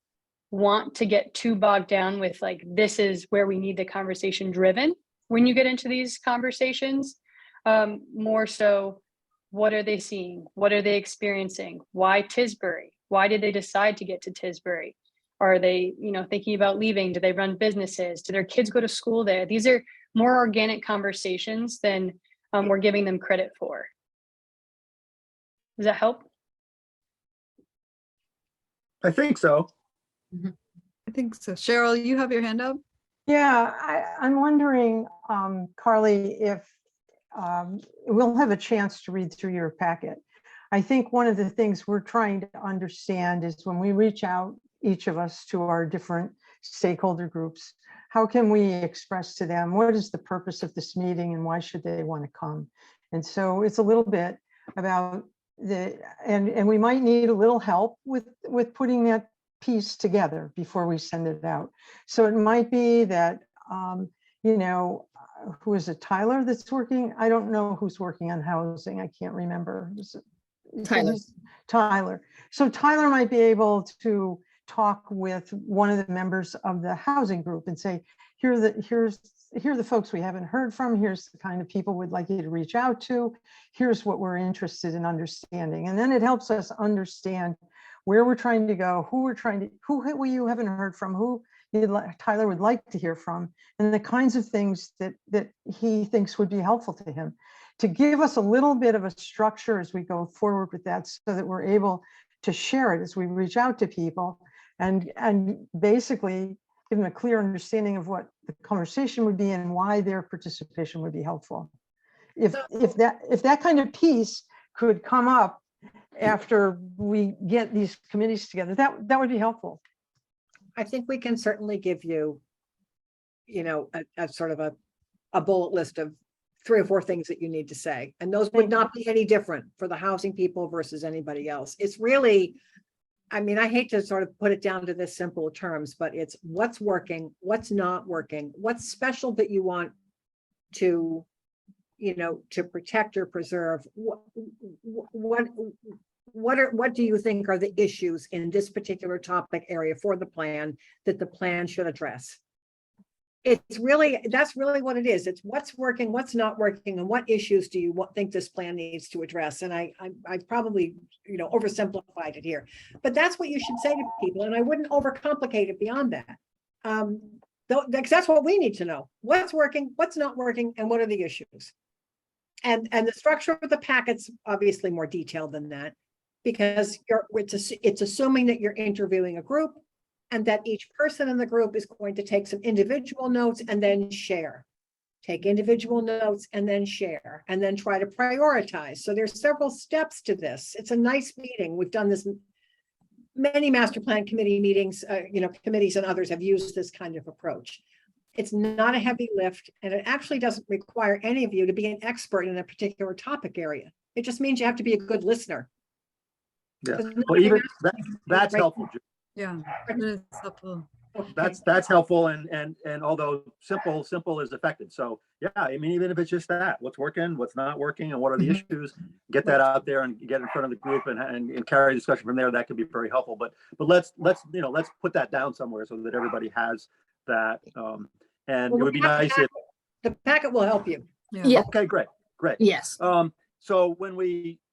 want to get too bogged down with this is where we need the conversation driven when you get into these conversations. More so, what are they seeing? What are they experiencing? Why Tisbury? Why did they decide to get to Tisbury? Are they, thinking about leaving? Do they run businesses? Do their kids go to school there? These are more organic conversations than we're giving them credit for. Does that help? I think so. I think so. Cheryl, you have your hand up? Yeah, I'm wondering, Carly, if we'll have a chance to read through your packet. I think one of the things we're trying to understand is when we reach out, each of us, to our different stakeholder groups, how can we express to them what is the purpose of this meeting and why should they want to come? And so it's a little bit about and we might need a little help with putting that piece together before we send it out. So it might be that, you know, who is it, Tyler that's working? I don't know who's working on housing. I can't remember. Tyler. Tyler. So Tyler might be able to talk with one of the members of the housing group and say, here are the folks we haven't heard from. Here's the kind of people we'd like you to reach out to. Here's what we're interested in understanding. And then it helps us understand where we're trying to go, who you haven't heard from, who Tyler would like to hear from, and the kinds of things that he thinks would be helpful to him, to give us a little bit of a structure as we go forward with that, so that we're able to share it as we reach out to people and basically give them a clear understanding of what the conversation would be and why their participation would be helpful. If that kind of piece could come up after we get these committees together, that would be helpful. I think we can certainly give you, you know, a sort of a bullet list of 3 or 4 things that you need to say. And those would not be any different for the housing people versus anybody else. It's really, I mean, I hate to sort of put it down to this simple terms, but it's what's working, what's not working, what's special that you want to, you know, to protect or preserve. What do you think are the issues in this particular topic area for the plan that the plan should address? It's really, that's really what it is. It's what's working, what's not working, and what issues do you think this plan needs to address? And I probably, you know, oversimplified it here, but that's what you should say to people. And I wouldn't overcomplicate it beyond that. That's what we need to know. What's working, what's not working, and what are the issues? And the structure of the packet's obviously more detailed than that, because it's assuming that you're interviewing a group and that each person in the group is going to take some individual notes and then share. Take individual notes and then share, and then try to prioritize. So there's several steps to this. It's a nice meeting. We've done this, many master plan committee meetings, you know, committees and others have used this kind of approach. It's not a heavy lift, and it actually doesn't require any of you to be an expert in a particular topic area. It just means you have to be a good listener. Yeah, well, even that's helpful. Yeah, it is helpful. That's helpful, and although simple is effective. So yeah, I mean, even if it's just that, what's working, what's not working, and what are the issues, get that out there and get in front of the group and carry discussion from there. That could be very helpful. But let's put that down somewhere so that everybody has that. And it would be nice if the packet will help you. Yeah. Okay, great. Yes. So when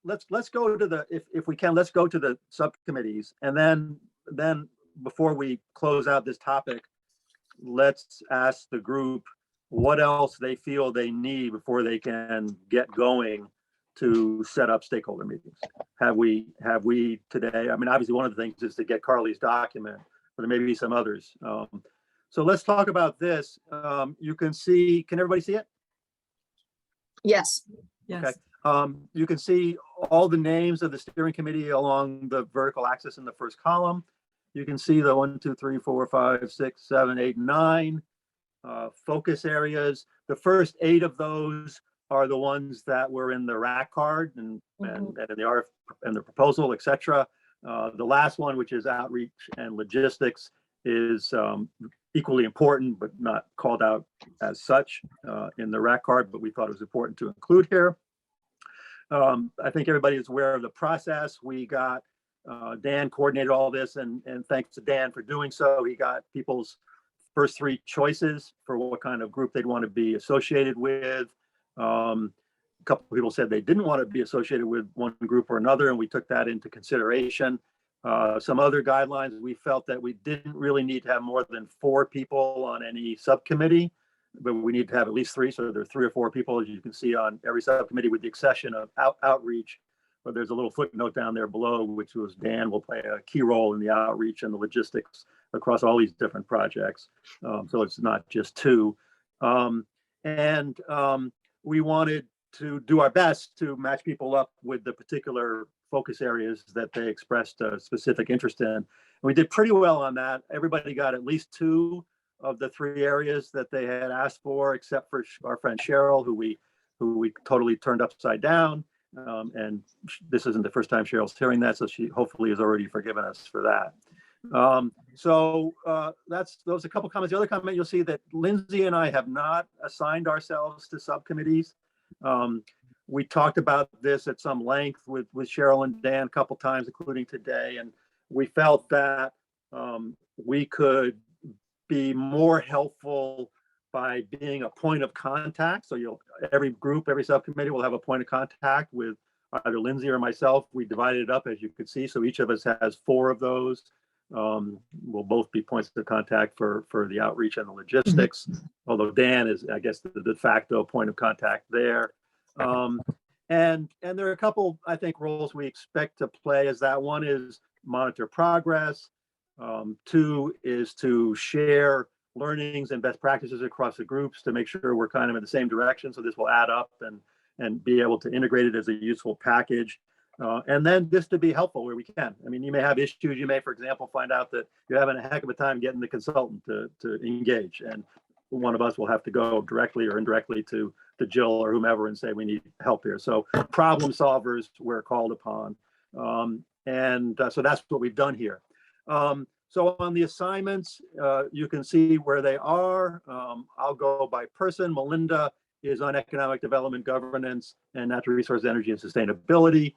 let's go to if we can, let's go to the subcommittees, and then before we close out this topic, let's ask the group what else they feel they need before they can get going to set up stakeholder meetings. Have we today? I mean, obviously one of the things is to get Carly's document, but there may be some others. So let's talk about this. You can see, can everybody see it? Yes. Yes. Okay. You can see all the names of the steering committee along the vertical axis in the first column. You can see the 1, 2, 3, 4, 5, 6, 7, 8, 9 focus areas. The first 8 of those are the ones that were in the rack card and in the RF and the proposal, etc. The last one, which is outreach and logistics, is equally important, but not called out as such in the rack card, but we thought it was important to include here. I think everybody is aware of the process. We got Dan coordinated all this, and thanks to Dan for doing so. He got people's first 3 choices for what kind of group they'd want to be associated with. A couple of people said they didn't want to be associated with one group or another, and we took that into consideration. Some other guidelines, we felt that we didn't really need to have more than 4 people on any subcommittee, but we need to have at least 3. So there are 3 or 4 people, as you can see, on every subcommittee, with the exception of outreach. But there's a little footnote down there below, which was Dan will play a key role in the outreach and the logistics across all these different projects. So it's not just 2. We wanted to do our best to match people up with the particular focus areas that they expressed a specific interest in. And we did pretty well on that. Everybody got at least 2 of the 3 areas that they had asked for, except for our friend Cheryl, who we totally turned upside down. And this isn't the first time Cheryl's hearing that, so she hopefully has already forgiven us for that. Those a couple comments. The other comment, you'll see that Lindsay and I have not assigned ourselves to subcommittees. We talked about this at some length with Cheryl and Dan a couple times, including today, and we felt that we could be more helpful by being a point of contact. So every group, every subcommittee will have a point of contact with either Lindsay or myself. We divided it up, as you could see. So each of us has 4 of those. We'll both be points of contact for the outreach and the logistics, although Dan is, I guess, the de facto point of contact there. And there are a couple, I think, roles we expect to play as that. One is monitor progress. 2 is to share learnings and best practices across the groups to make sure we're kind of in the same direction. So this will add up and be able to integrate it as a useful package. And then just to be helpful where we can. I mean, you may have issues. You may, for example, find out that you're having a heck of a time getting the consultant to engage. And one of us will have to go directly or indirectly to Jill or whomever and say, we need help here. So problem solvers we're called upon. So that's what we've done here. So on the assignments, you can see where they are. I'll go by person. Melinda is on economic development, governance, and natural resource, energy, and sustainability.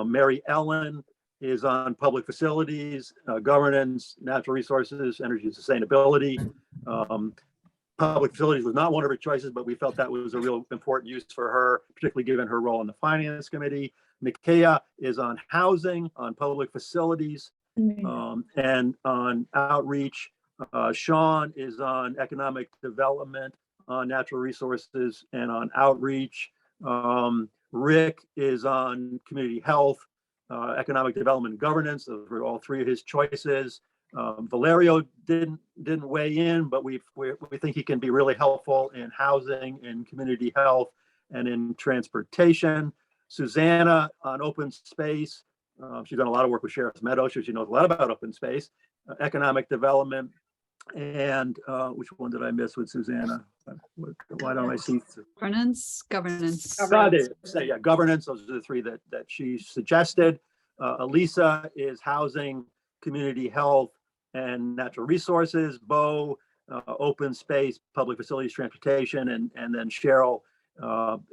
Mary Ellen is on public facilities, governance, natural resources, energy, and sustainability. Public facilities was not one of her choices, but we felt that was a real important use for her, particularly given her role in the finance committee. Micaiah is on housing, on public facilities, and on outreach. Sean is on economic development, on natural resources, and on outreach. Rick is on community health, economic development, and governance. Those were all 3 of his choices. Valerio didn't weigh in, but we think he can be really helpful in housing, in community health, and in transportation. Susanna on open space. She's done a lot of work with Sheriff's Meadows, so she knows a lot about open space, economic development, and which one did I miss with Susanna? Why don't I see? Governance. Governance. Those are the 3 that she suggested. Elisa is housing, community health, and natural resources. Bo, open space, public facilities, transportation, and then Cheryl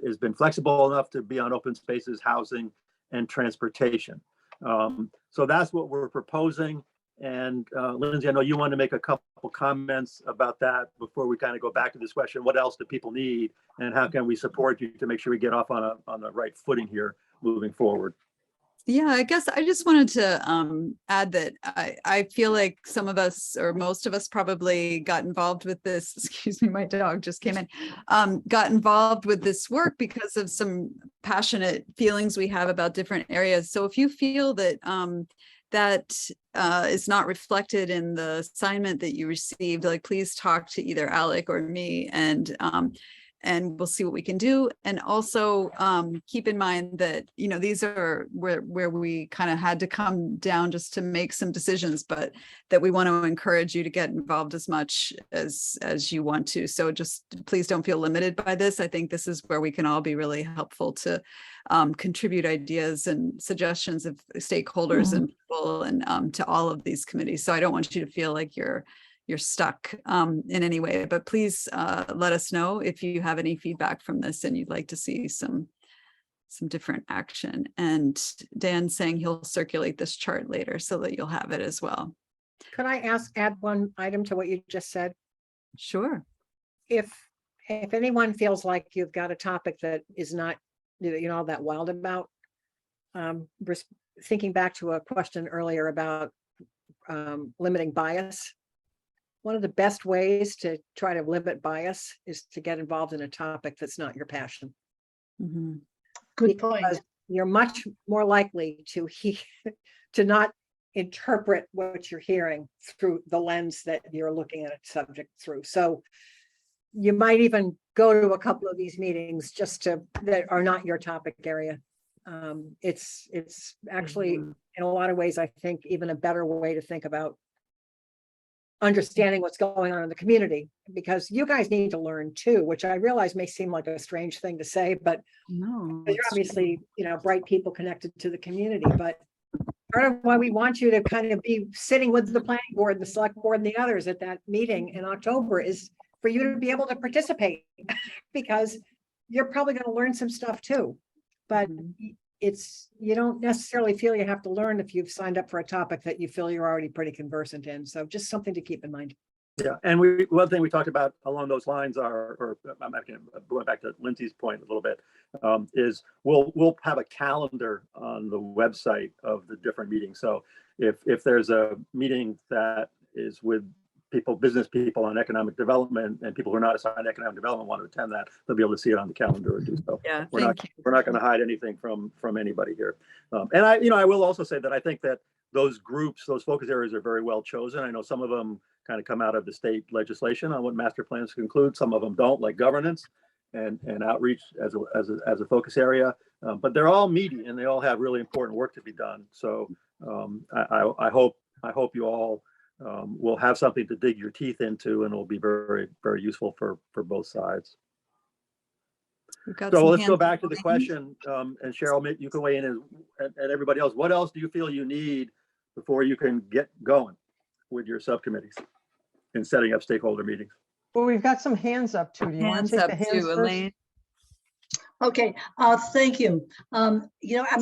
has been flexible enough to be on open spaces, housing, and transportation. So that's what we're proposing. And Lindsay, I know you want to make a couple comments about that before we kind of go back to this question. What else do people need, and how can we support you to make sure we get off on the right footing here moving forward? Yeah, I guess I just wanted to add that I feel like some of us, or most of us, probably got involved with this. Excuse me, my dog just came in. Got involved with this work because of some passionate feelings we have about different areas. So if you feel that that is not reflected in the assignment that you received, like, please talk to either Alec or me, and we'll see what we can do. And also keep in mind that, these are where we kind of had to come down just to make some decisions, but that we want to encourage you to get involved as much as you want to. So just please don't feel limited by this. I think this is where we can all be really helpful to contribute ideas and suggestions of stakeholders and people, and to all of these committees. So I don't want you to feel like you're stuck in any way, but please let us know if you have any feedback from this and you'd like to see some different action. And Dan's saying he'll circulate this chart later so that you'll have it as well. Could I add one item to what you just said? Sure. If anyone feels like you've got a topic that is not, all that wild about, thinking back to a question earlier about limiting bias. One of the best ways to try to limit bias is to get involved in a topic that's not your passion. Mm-hmm. Good point. Because you're much more likely to not interpret what you're hearing through the lens that you're looking at a subject through. So you might even go to a couple of these meetings just that are not your topic area. It's actually, in a lot of ways, I think, even a better way to think about understanding what's going on in the community, because you guys need to learn too, which I realize may seem like a strange thing to say, but No, you're obviously, bright people connected to the community, but part of why we want you to kind of be sitting with the planning board, the select board and the others at that meeting in October is for you to be able to participate because you're probably going to learn some stuff too. But you don't necessarily feel you have to learn if you've signed up for a topic that you feel you're already pretty conversant in. So just something to keep in mind. Yeah, and one thing we talked about along those lines or I'm going back to Lindsay's point a little bit, is we'll have a calendar on the website of the different meetings. So if there's a meeting that is with business people on economic development, and people who are not assigned economic development want to attend that, they'll be able to see it on the calendar or do so. Yeah, We're not going to hide anything from anybody here. And I will also say that I think that those groups, those focus areas are very well chosen. I know some of them kind of come out of the state legislation on what master plans conclude. Some of them don't, like governance and outreach as a focus area. But they're all meaty and they all have really important work to be done. So I hope you all will have something to dig your teeth into, and it will be very, very useful for both sides. So let's go back to the question, and Cheryl, you can weigh in, and everybody else. What else do you feel you need before you can get going with your subcommittees and setting up stakeholder meetings? Well, we've got some hands up too. Do you want to take the hands first? Okay, thank you. I'm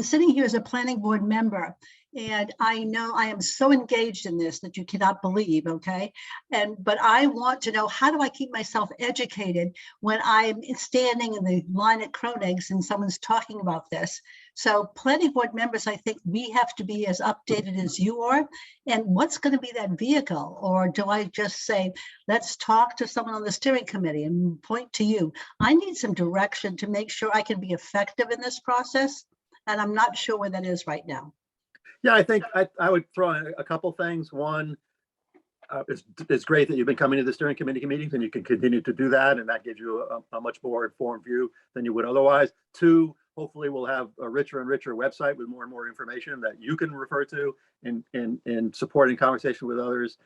sitting here as a planning board member, and I know I am so engaged in this that you cannot believe, okay? But I want to know, how do I keep myself educated when I'm standing in the line at Kroenig's and someone's talking about this? So planning board members, I think we have to be as updated as you are. And what's going to be that vehicle? Or do I just say, let's talk to someone on the steering committee and point to you? I need some direction to make sure I can be effective in this process. And I'm not sure where that is right now. Yeah, I think I would throw in a couple things. One, it's great that you've been coming to the steering committee meetings and you can continue to do that. And that gives you a much more informed view than you would otherwise. Two, hopefully we'll have a richer and richer website with more and more information that you can refer to in supporting conversation with others.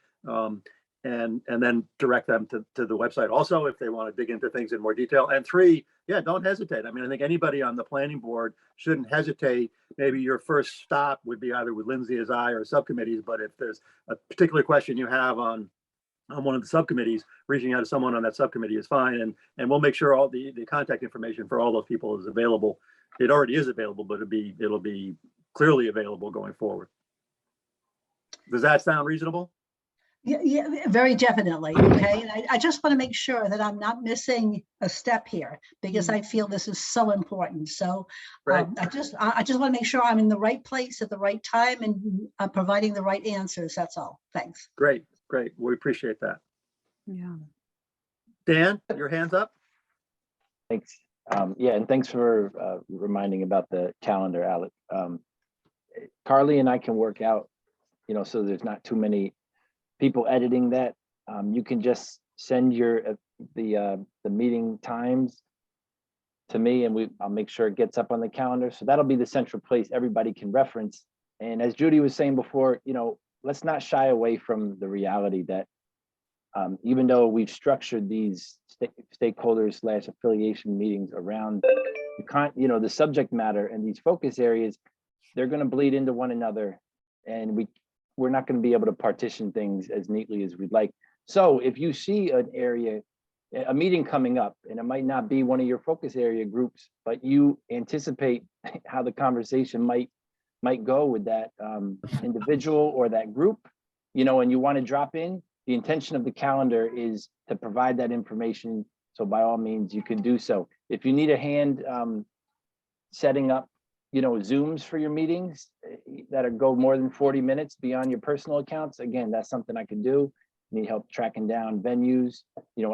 And then direct them to the website also if they want to dig into things in more detail. And three, yeah, don't hesitate. I mean, I think anybody on the planning board shouldn't hesitate. Maybe your first stop would be either with Lindsay as I or subcommittees, but if there's a particular question you have on one of the subcommittees, reaching out to someone on that subcommittee is fine. And we'll make sure all the contact information for all those people is available. It already is available, but it'll be clearly available going forward. Does that sound reasonable? Yeah, very definitely. Okay. And I just want to make sure that I'm not missing a step here because I feel this is so important. So right. I just want to make sure I'm in the right place at the right time and providing the right answers. That's all. Thanks. Great. We appreciate that. Yeah. Dan, your hand's up. Thanks. Yeah, and thanks for reminding about the calendar, Alec. Carly and I can work out, so there's not too many people editing that. You can just send the meeting times to me, and I'll make sure it gets up on the calendar. So that'll be the central place everybody can reference. And as Judy was saying before, let's not shy away from the reality that even though we've structured these stakeholders / affiliation meetings around the subject matter and these focus areas, they're going to bleed into one another, and we're not going to be able to partition things as neatly as we'd like. So if you see an area, a meeting coming up, and it might not be one of your focus area groups, but you anticipate how the conversation might go with that individual or that group, and you want to drop in, the intention of the calendar is to provide that information. So by all means, you can do so. If you need a hand setting up Zooms for your meetings that go more than 40 minutes beyond your personal accounts, again, that's something I can do. Need help tracking down venues,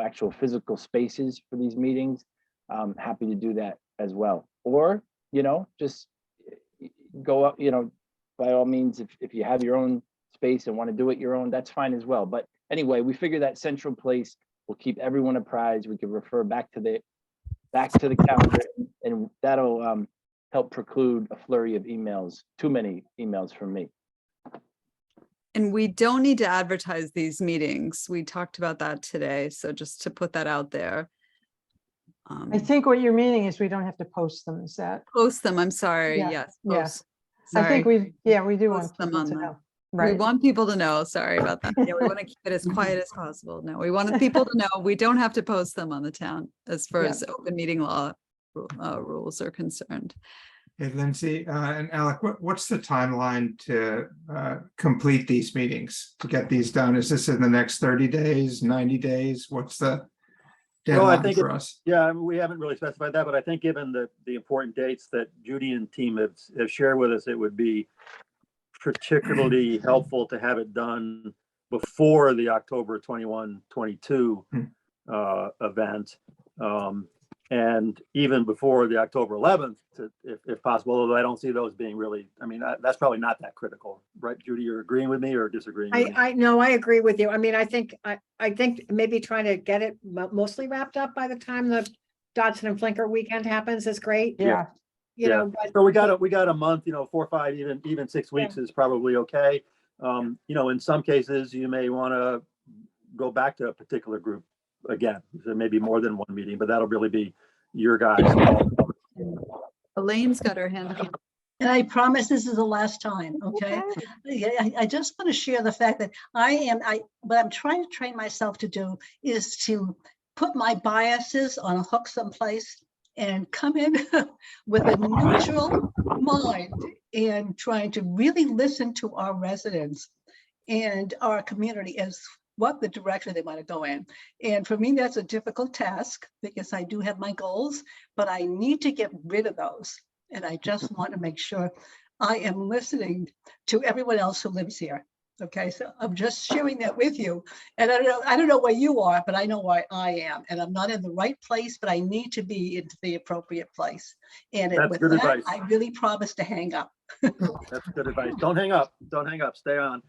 actual physical spaces for these meetings. I'm happy to do that as well. Or, just go up, by all means, if you have your own space and want to do it your own, that's fine as well. But anyway, we figure that central place We'll keep everyone apprised. We can refer back to the calendar, and that'll help preclude a flurry of emails, too many emails from me. And we don't need to advertise these meetings. We talked about that today. So just to put that out there. I think what you're meaning is we don't have to post them, is that? Post them, I'm sorry, Yeah, yes. yeah. Post. I think Sorry. we do want Post them people on to the- know. We Right. want people to know, sorry about that. Yeah, we want to keep it as quiet as possible. No, we want people to know, we don't have to post them on the town as far Yeah. as open meeting law rules are concerned. Hey, Lindsay, and Alec, what's the timeline to complete these meetings, to get these done? Is this in the next 30 days, 90 days? What's the Well, I deadline think for us? Yeah, I mean, we haven't really specified that, but I think given the important dates that Judy and team have shared with us, it would be particularly helpful to have it done before the October 21, 22 event. And even before the October 11th, if possible, although I don't see those being really, I mean, that's probably not that critical, right? Judy, you're agreeing with me or disagreeing with me? I know, I agree with you. I mean, I think maybe trying to get it mostly wrapped up by the time the Dodson and Flinker weekend happens is great. Yeah. You know, but So we got a month, 4 or 5, even 6 weeks is probably okay. You know, in some cases, you may want to go back to a particular group again. There may be more than one meeting, but that'll really be your guys' call. Elaine's got her hand up. And I promise this is the last time, okay? I just want to share the fact that what I'm trying to train myself to do is to put my biases on a hook someplace and come in with a neutral mind and trying to really listen to our residents and our community as what the direction they want to go in. And for me, that's a difficult task because I do have my goals, but I need to get rid of those. And I just want to make sure I am listening to everyone else who lives here. Okay, so I'm just sharing that with you. And I don't know where you are, but I know where I am. And I'm not in the right place, but I need to be in the appropriate place. And with good that, advice. I really promise to hang up. That's good advice. Don't hang up. Don't hang up. Stay on.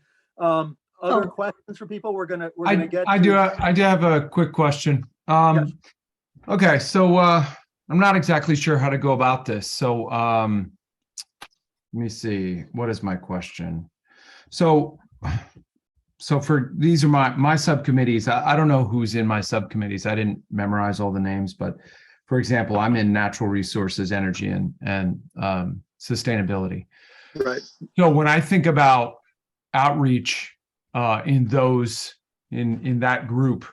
Other questions for people? We're gonna get. I do have a quick question. Okay, so I'm not exactly sure how to go about this. So let me see. What is my question? So for these are my subcommittees. I don't know who's in my subcommittees. I didn't memorize all the names, but for example, I'm in natural resources, energy, and sustainability. Right. So when I think about outreach in that group,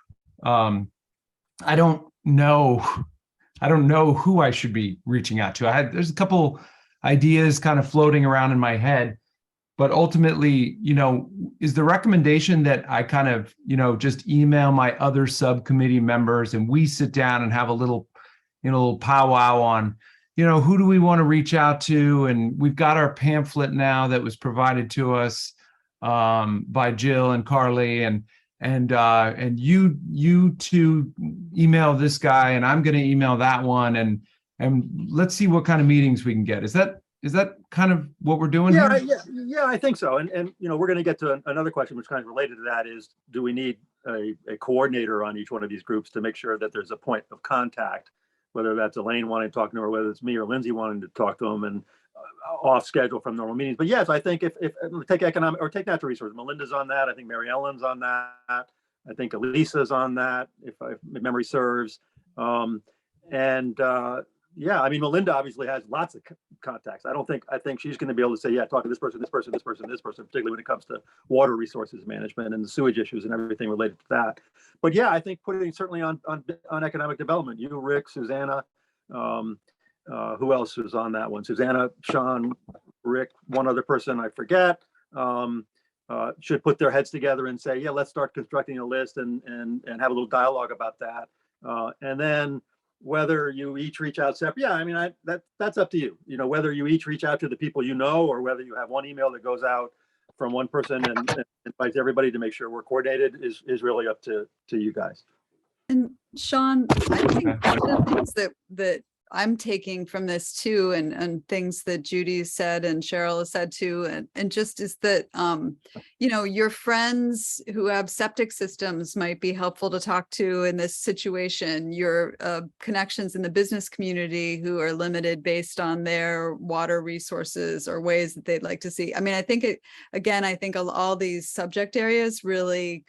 I don't know who I should be reaching out to. There's a couple ideas kind of floating around in my head, but ultimately, is the recommendation that I kind of, just email my other subcommittee members and we sit down and have a little powwow on, who do we want to reach out to? And we've got our pamphlet now that was provided to us by Jill and Carly, and you two email this guy and I'm going to email that one, and let's see what kind of meetings we can get. Is that kind of what we're doing here? Yeah, I think so. And we're going to get to another question which kind of related to that is, do we need a coordinator on each one of these groups to make sure that there's a point of contact, whether that's Elaine wanting to talk to them or whether it's me or Lindsay wanting to talk to them and off schedule from normal meetings. But yes, I think if take economic or take natural resources, Melinda's on that. I think Mary Ellen's on that. I think Elisa's on that, if memory serves. Yeah, I mean, Melinda obviously has lots of contacts. I think she's going to be able to say, yeah, talk to this person, particularly when it comes to water resources management and the sewage issues and everything related to that. But yeah, I think putting certainly on economic development, you, Rick, Susanna, who else was on that one? Susanna, Sean, Rick, one other person I forget, should put their heads together and say, yeah, let's start constructing a list and have a little dialogue about that. And then whether you each reach out separate, yeah, I mean, that's up to you. Whether you each reach out to the people or whether you have one email that goes out from one person and invites everybody to make sure we're coordinated is really up to you guys. And Sean, I think one of the things that I'm taking from this too, and things that Judy said and Cheryl has said too, and just is that, you know, your friends who have septic systems might be helpful to talk to in this situation. Your connections in the business community who are limited based on their water resources or ways that they'd like to see. I mean, I think I think all these subject areas really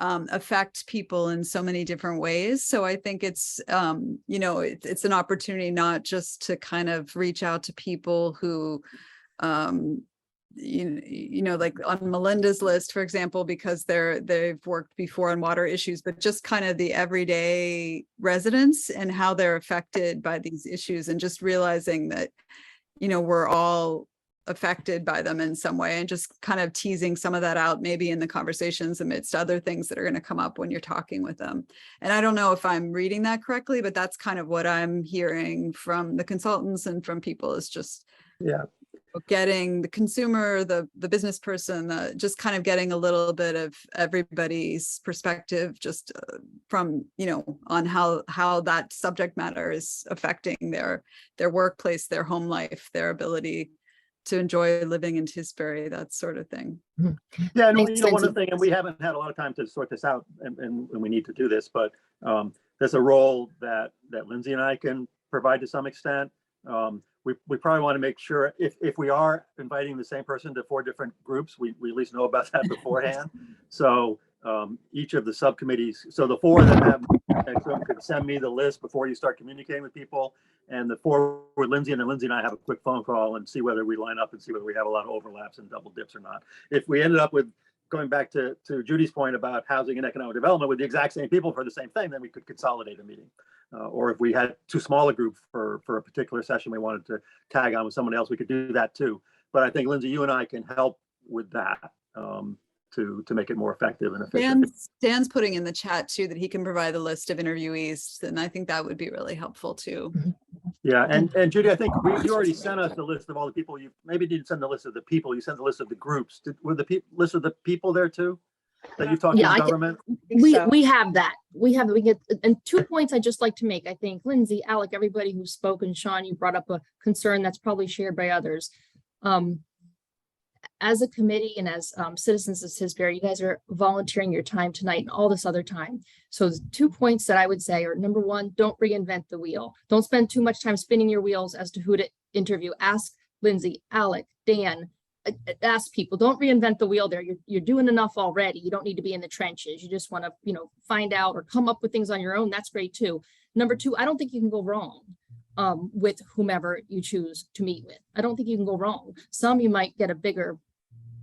affect people in so many different ways. So I think it's, you know, it's an opportunity not just to kind of reach out to people who, you know, like on Melinda's list, for example, because they've worked before on water issues, but just kind of the everyday residents and how they're affected by these issues, and just realizing that, you know, we're all affected by them in some way, and just kind of teasing some of that out maybe in the conversations amidst other things that are going to come up when you're talking with them. And I don't know if I'm reading that correctly, but that's kind of what I'm hearing from the consultants and from people, is just getting the consumer, the business person, just kind of getting a little bit of everybody's perspective, just from, you know, on how that subject matter is affecting their workplace, their home life, their ability to enjoy living in Tisbury, that sort of thing. Yeah, and you know, one of the things, and we haven't had a lot of time to sort this out, and we need to do this, but there's a role that Lindsay and I can provide to some extent. We probably want to make sure if we are inviting the same person to 4 different groups, we at least know about that beforehand. So each of the subcommittees, so the 4 that have, could send me the list before you start communicating with people, and the 4 with Lindsay, and then Lindsay and I have a quick phone call and see whether we line up and see whether we have a lot of overlaps and double dips or not. If we ended up with, going back to Judy's point about housing and economic development, with the exact same people for the same thing, then we could consolidate a meeting. Or if we had too small a group for a particular session, we wanted to tag on with someone else, we could do that too. But I think, Lindsay, you and I can help with that to make it more effective and efficient. Dan's putting in the chat too that he can provide the list of interviewees, and I think that would be really helpful too. Yeah, and Judy, I think you already sent us the list of all the people. You maybe didn't send the list of the people, you sent the list of the groups. Were the list of the people there too that you talked to in government? We have that. We get, and 2 points I'd just like to make. I think Lindsay, Alec, everybody who's spoken, Sean, you brought up a concern that's probably shared by others. As a committee and as citizens of Tisbury, you guys are volunteering your time tonight and all this other time. So the 2 points that I would say are, number 1, don't reinvent the wheel. Don't spend too much time spinning your wheels as to who to interview. Ask Lindsay, Alec, Dan, ask people. Don't reinvent the wheel there. You're doing enough already. You don't need to be in the trenches. You just want to, you know, find out or come up with things on your own. That's great too. Number 2, I don't think you can go wrong with whomever you choose to meet with. I don't think you can go wrong. Some you might get a bigger,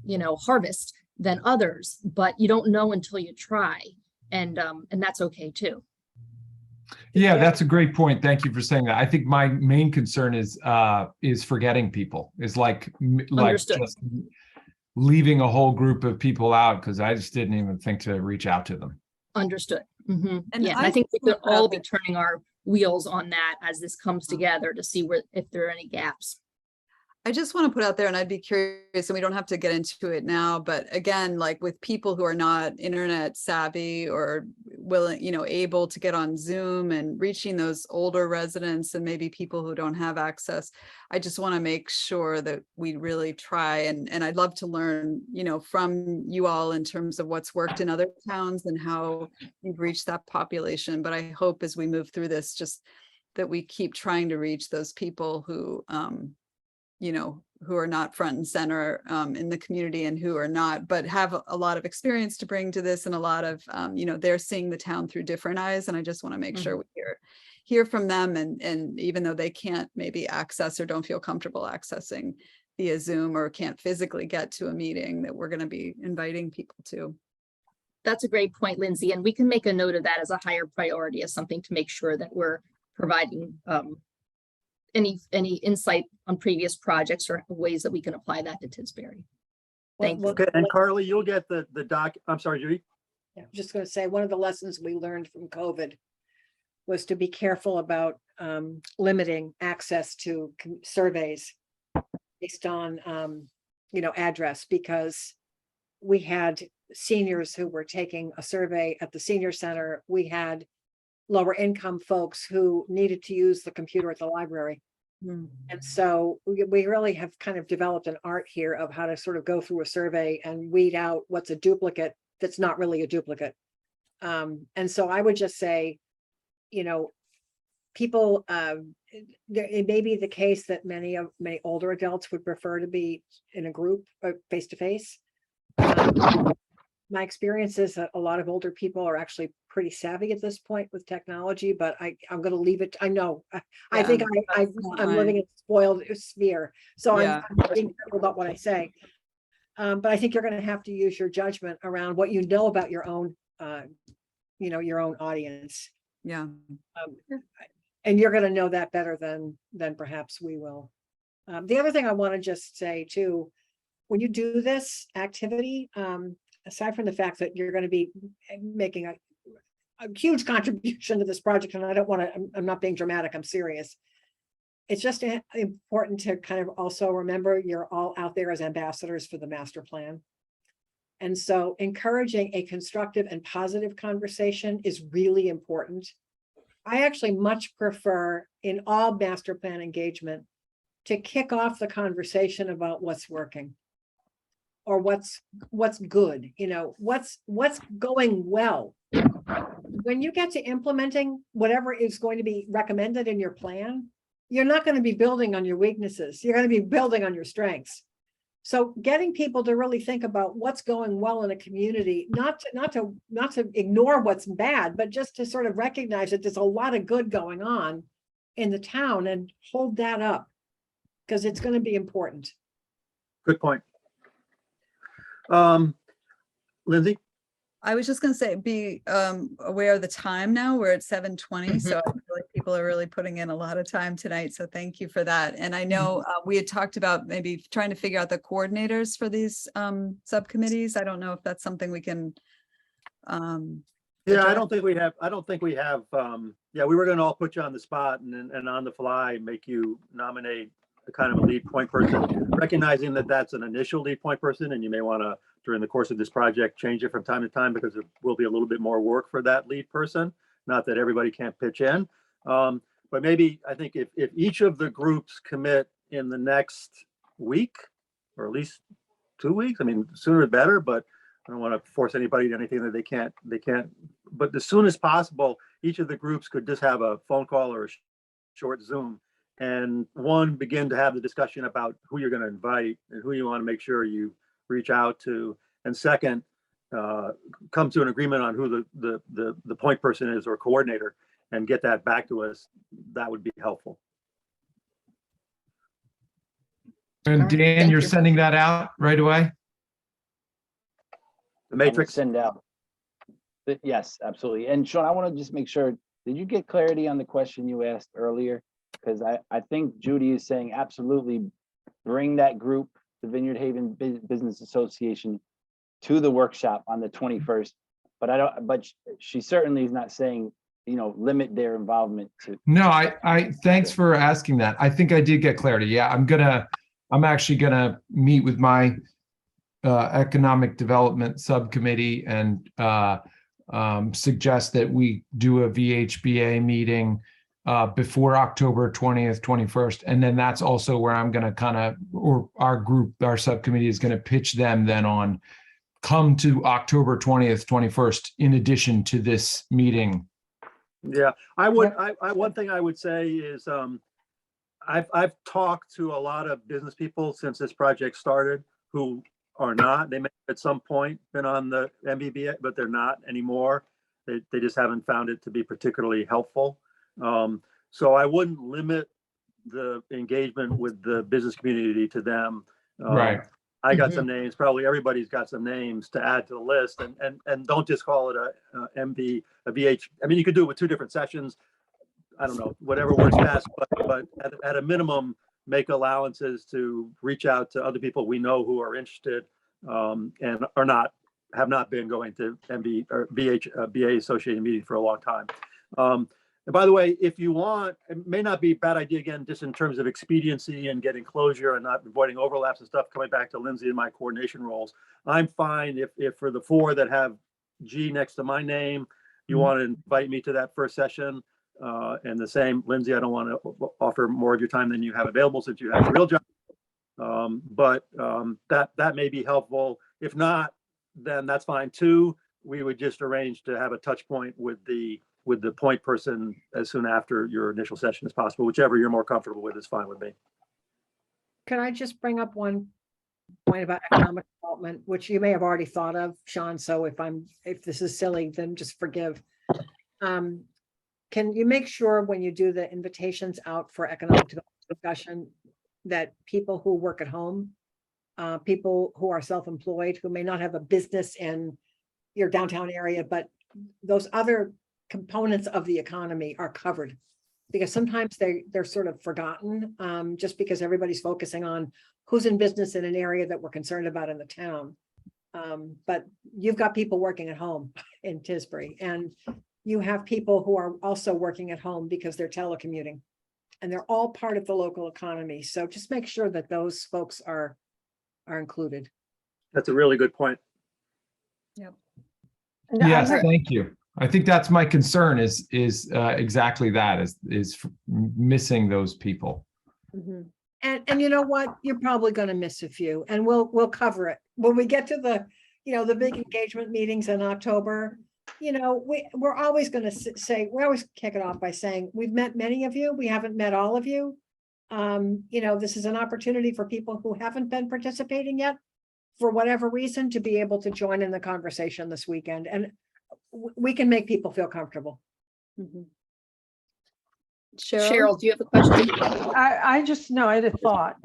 you know, harvest than others, but you don't know until you try, and that's okay too. Yeah, that's a great point. Thank you for saying that. I think my main concern is forgetting people, is like just leaving a whole group of people out, because I just didn't even think to reach out to them. Understood. And I think we could all be turning our wheels on that as this comes together to see if there are any gaps. I just want to put out there, and I'd be curious, and we don't have to get into it now, but again, like with people who are not internet savvy or willing, you know, able to get on Zoom, and reaching those older residents and maybe people who don't have access, I just want to make sure that we really try, and I'd love to learn, you know, from you all in terms of what's worked in other towns and how you've reached that population. But I hope as we move through this, just that we keep trying to reach those people who, you know, who are not front and center in the community, and who are not, but have a lot of experience to bring to this, and a lot of, you know, they're seeing the town through different eyes. And I just want to make sure we hear from them. And even though they can't maybe access or don't feel comfortable accessing via Zoom or can't physically get to a meeting, that we're going to be inviting people to. That's a great point, Lindsay. And we can make a note of that as a higher priority, as something to make sure that we're providing any insight on previous projects or ways that we can apply that to Tisbury. Thank you. Okay, and Carly, you'll get the doc. I'm sorry, Judy. Yeah, I'm just going to say, one of the lessons we learned from COVID was to be careful about limiting access to surveys based on, you know, address, because we had seniors who were taking a survey at the senior center. We had lower income folks who needed to use the computer at the library. And so we really have kind of developed an art here of how to sort of go through a survey and weed out what's a duplicate that's not really a duplicate. And so I would just say, you know, people, it may be the case that many older adults would prefer to be in a group face to face. My experience is that a lot of older people are actually pretty savvy at this point with technology, but I'm going to leave it. I know. I think I'm living in a spoiled sphere, so I'm being careful about what I say. But I think you're going to have to use your judgment around what you know about your own, you know, your own audience. Yeah. And you're going to know that better than perhaps we will. The other thing I want to just say too, when you do this activity, aside from the fact that you're going to be making a huge contribution to this project, and I don't want to, I'm not being dramatic, I'm serious. It's just important to kind of also remember you're all out there as ambassadors for the master plan. And so encouraging a constructive and positive conversation is really important. I actually much prefer in all master plan engagement to kick off the conversation about what's working or what's good, you know, what's going well. When you get to implementing whatever is going to be recommended in your plan, you're not going to be building on your weaknesses. You're going to be building on your strengths. So getting people to really think about what's going well in a community, not to ignore what's bad, but just to sort of recognize that there's a lot of good going on in the town and hold that up because it's going to be important. Good point. Lindsay? I was just going to say, be aware of the time now. We're at 7:20, so I feel like people are really putting in a lot of time tonight. So thank you for that. And I know we had talked about maybe trying to figure out the coordinators for these subcommittees. I don't know if that's something we can. Yeah, I don't think we have. Yeah, we were going to all put you on the spot and on the fly make you nominate a kind of a lead point person, recognizing that that's an initial lead point person, and you may want to, during the course of this project, change it from time to time because there will be a little bit more work for that lead person. Not that everybody can't pitch in, but maybe I think if each of the groups commit in the next week, or at least 2 weeks, I mean, sooner the better, but I don't want to force anybody to anything that they can't, but as soon as possible, each of the groups could just have a phone call or a short Zoom and begin to have the discussion about who you're going to invite and who you want to make sure you reach out to. And second, come to an agreement on who the point person is or coordinator and get that back to us. That would be helpful. And Dan, you're sending that out right away? The matrix? Send out. Yes, absolutely. And Sean, I want to just make sure, did you get clarity on the question you asked earlier? Because I think Judy is saying absolutely bring that group, the Vineyard Haven Business Association, to the workshop on the 21st. But she certainly is not saying, you know, limit their involvement to. No, I thanks for asking that. I think I did get clarity. Yeah, I'm actually gonna meet with my economic development subcommittee and suggest that we do a VHBA meeting before October 20th, 21st. And then that's also where I'm going to or our subcommittee is going to pitch them then on come to October 20th, 21st, in addition to this meeting. Yeah, one thing I would say is I've talked to a lot of business people since this project started who are not, they may have at some point been on the MBBA, but they're not anymore. They just haven't found it to be particularly helpful. So I wouldn't limit the engagement with the business community to them. Right. I got some names, probably everybody's got some names to add to the list, and don't just call it a MB, a VH. I mean, you could do it with 2 different sessions. I don't know, whatever works best, but at a minimum, make allowances to reach out to other people we know who are interested and have not been going to MB or BA associated meetings for a long time. And by the way, if you want, it may not be a bad idea, again, just in terms of expediency and getting closure and not avoiding overlaps and stuff, coming back to Lindsay and my coordination roles. I'm fine if for the 4 that have G next to my name, you want to invite me to that first session, and the same, Lindsay, I don't want to offer more of your time than you have available since you have a real job. But that may be helpful. If not, then that's fine too. We would just arrange to have a touch point with the point person as soon after your initial session as possible. Whichever you're more comfortable with is fine with me. Can I just bring up one point about economic development, which you may have already thought of, Sean? So if this is silly, then just forgive. Can you make sure when you do the invitations out for economic development discussion that people who work at home, people who are self-employed, who may not have a business in your downtown area, but those other components of the economy are covered? Because sometimes they're sort of forgotten, just because everybody's focusing on who's in business in an area that we're concerned about in the town. But you've got people working at home in Tisbury, and you have people who are also working at home because they're telecommuting, and they're all part of the local economy. So just make sure that those folks are included. That's a really good point. Yep. Yes, thank you. I think that's my concern is exactly that, is missing those people. Mm-hmm. And you know what? You're probably going to miss a few, and we'll cover it when we get to the big engagement meetings in October. We're always going to say, we always kick it off by saying we've met many of you. We haven't met all of you. This is an opportunity for people who haven't been participating yet, for whatever reason, to be able to join in the conversation this weekend, and we can make people feel comfortable. Mm-hmm. Cheryl, do you have a question? I had a thought.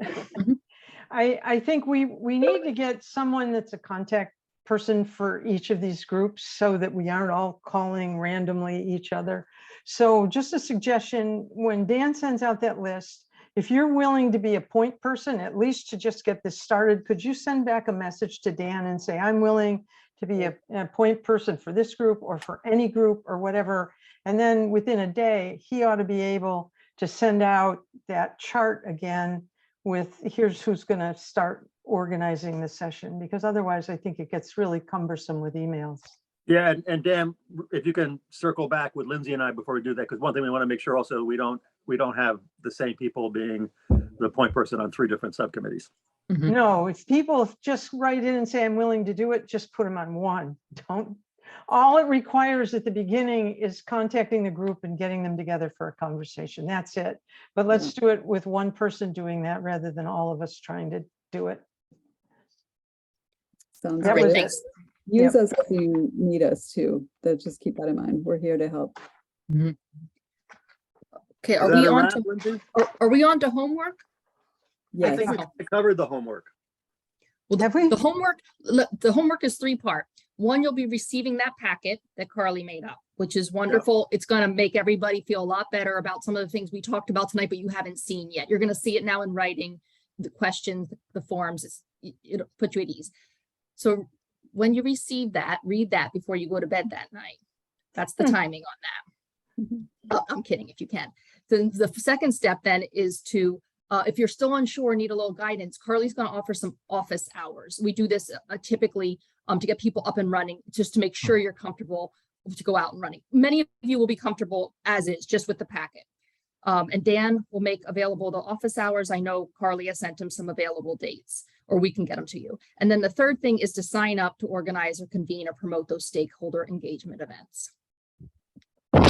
I think we need to get someone that's a contact person for each of these groups so that we aren't all calling randomly each other. So just a suggestion, when Dan sends out that list, if you're willing to be a point person, at least to just get this started, could you send back a message to Dan and say, I'm willing to be a point person for this group or for any group or whatever. And then within a day, he ought to be able to send out that chart again with here's who's going to start organizing the session, because otherwise I think it gets really cumbersome with emails. Yeah, and Dan, if you can circle back with Lindsay and I before we do that, because one thing we want to make sure also we don't have the same people being the point person on 3 different subcommittees. Mm-hmm. No, if people just write in and say, I'm willing to do it, just put them on one. All it requires at the beginning is contacting the group and getting them together for a conversation. That's it. But let's do it with one person doing that rather than all of us trying to do it. Sounds That great. was Thanks. it. Use us if you need us to. Just keep that in mind. We're here to help. Mm-hmm. Okay, Is that are we on to homework? Yes. I think we covered the homework. Well, the homework is 3-part. One, you'll be receiving that packet that Carly made up, which is wonderful. Yeah. It's going to make everybody feel a lot better about some of the things we talked about tonight, but you haven't seen yet. You're going to see it now in writing, the questions, the forms. It'll put you at ease. So when you receive that, read that before you go to bed that night. That's the timing on that. Oh, I'm kidding, if you can. Then the second step then is to, if you're still unsure, need a little guidance, Carly's going to offer some office hours. We do this typically to get people up and running, just to make sure you're comfortable to go out and running. Many of you will be comfortable as is, just with the packet. And Dan will make available the office hours. I know Carly has sent him some available dates, or we can get them to you. And then the third thing is to sign up to organize or convene or promote those stakeholder engagement events.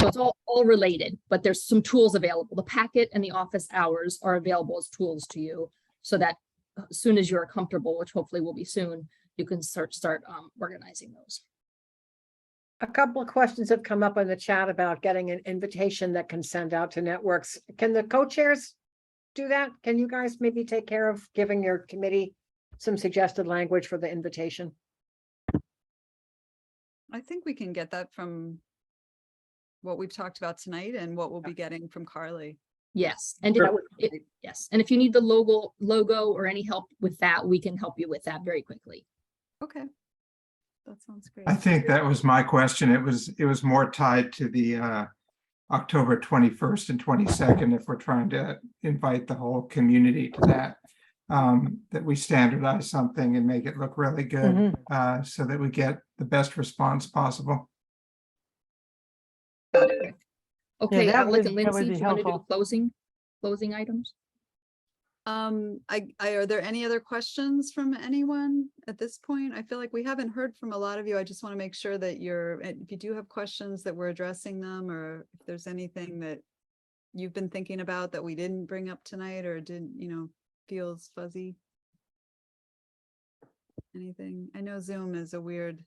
So it's all related, but there's some tools available. The packet and the office hours are available as tools to you, so that as soon as you're comfortable, which hopefully will be soon, you can start organizing those. A couple of questions have come up in the chat about getting an invitation that can send out to networks. Can the co-chairs do that? Can you guys maybe take care of giving your committee some suggested language for the invitation? I think we can get that from what we've talked about tonight and what we'll be getting from Carly. Yes, and yes, and if you need the logo or any help with that, we can help you with that very quickly. Okay, that sounds great. I think that was my question. It was more tied to the October 21st and 22nd, if we're trying to invite the whole community to that, that we standardize something and make it look really good, so that we get the best response possible. Okay, that Alec would- and that would Lindsay, be do you want to do helpful. closing items? Are there any other questions from anyone at this point? I feel like we haven't heard from a lot of you. I just want to make sure that if you do have questions, that we're addressing them, or if there's anything that you've been thinking about that we didn't bring up tonight or didn't, feels fuzzy. Anything? I know Zoom is a weird,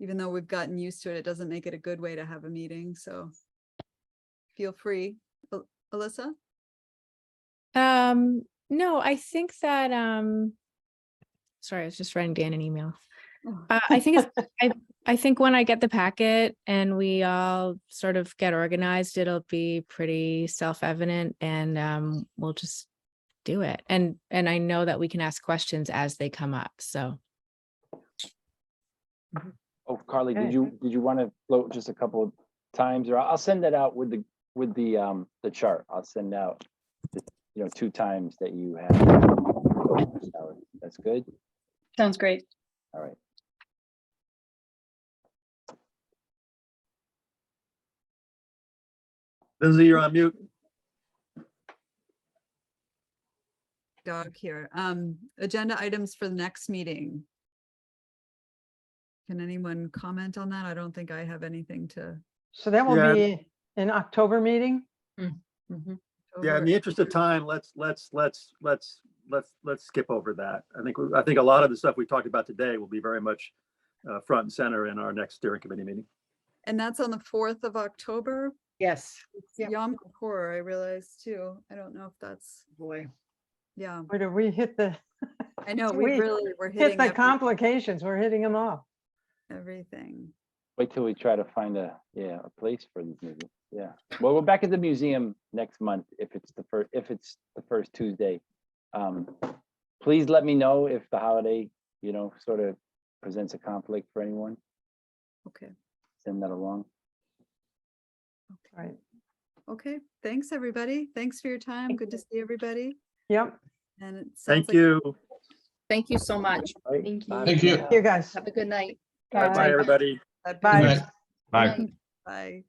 even though we've gotten used to it, it doesn't make it a good way to have a meeting, so feel free. Alyssa? No, I think that, sorry, I was just writing Dan an email. I think I think when I get the packet and we all sort of get organized, it'll be pretty self-evident, and we'll just do it. And I know that we can ask questions as they come up. So Oh, Carly, Okay. did you want to float just a couple of times, or I'll send that out with the chart. I'll send out the, 2 times that you have. That's good. Sounds great. All right. Lindsay, you're on mute. Dog here. Agenda items for the next meeting. Can anyone comment on that? I don't think I have anything to. So that will Yeah. be an October meeting? Yeah, in the interest of time, let's skip over that. I think a lot of the stuff we talked about today will be very much front and center in our next steering committee meeting. And that's on the 4th of October. Yes. It's Yom Kippur, I realize too. I don't know if that's, Boy. yeah. Or do we hit the? I know, we we're hit hitting the complications, we're hitting them all. everything. Wait till we try to find a place for these meetings. Yeah. Well, we're back at the museum next month if it's the first Tuesday. Please let me know if the holiday, sort of presents a conflict for anyone. Okay. Send that along. Right. Okay, thanks, everybody. Thanks for your time. Good to see everybody. Yep. And it sounds Thank like you. Thank you so much. Thank you. Thank you. You guys. Have a good night. Bye, everybody. Bye. Bye. Good night. Bye.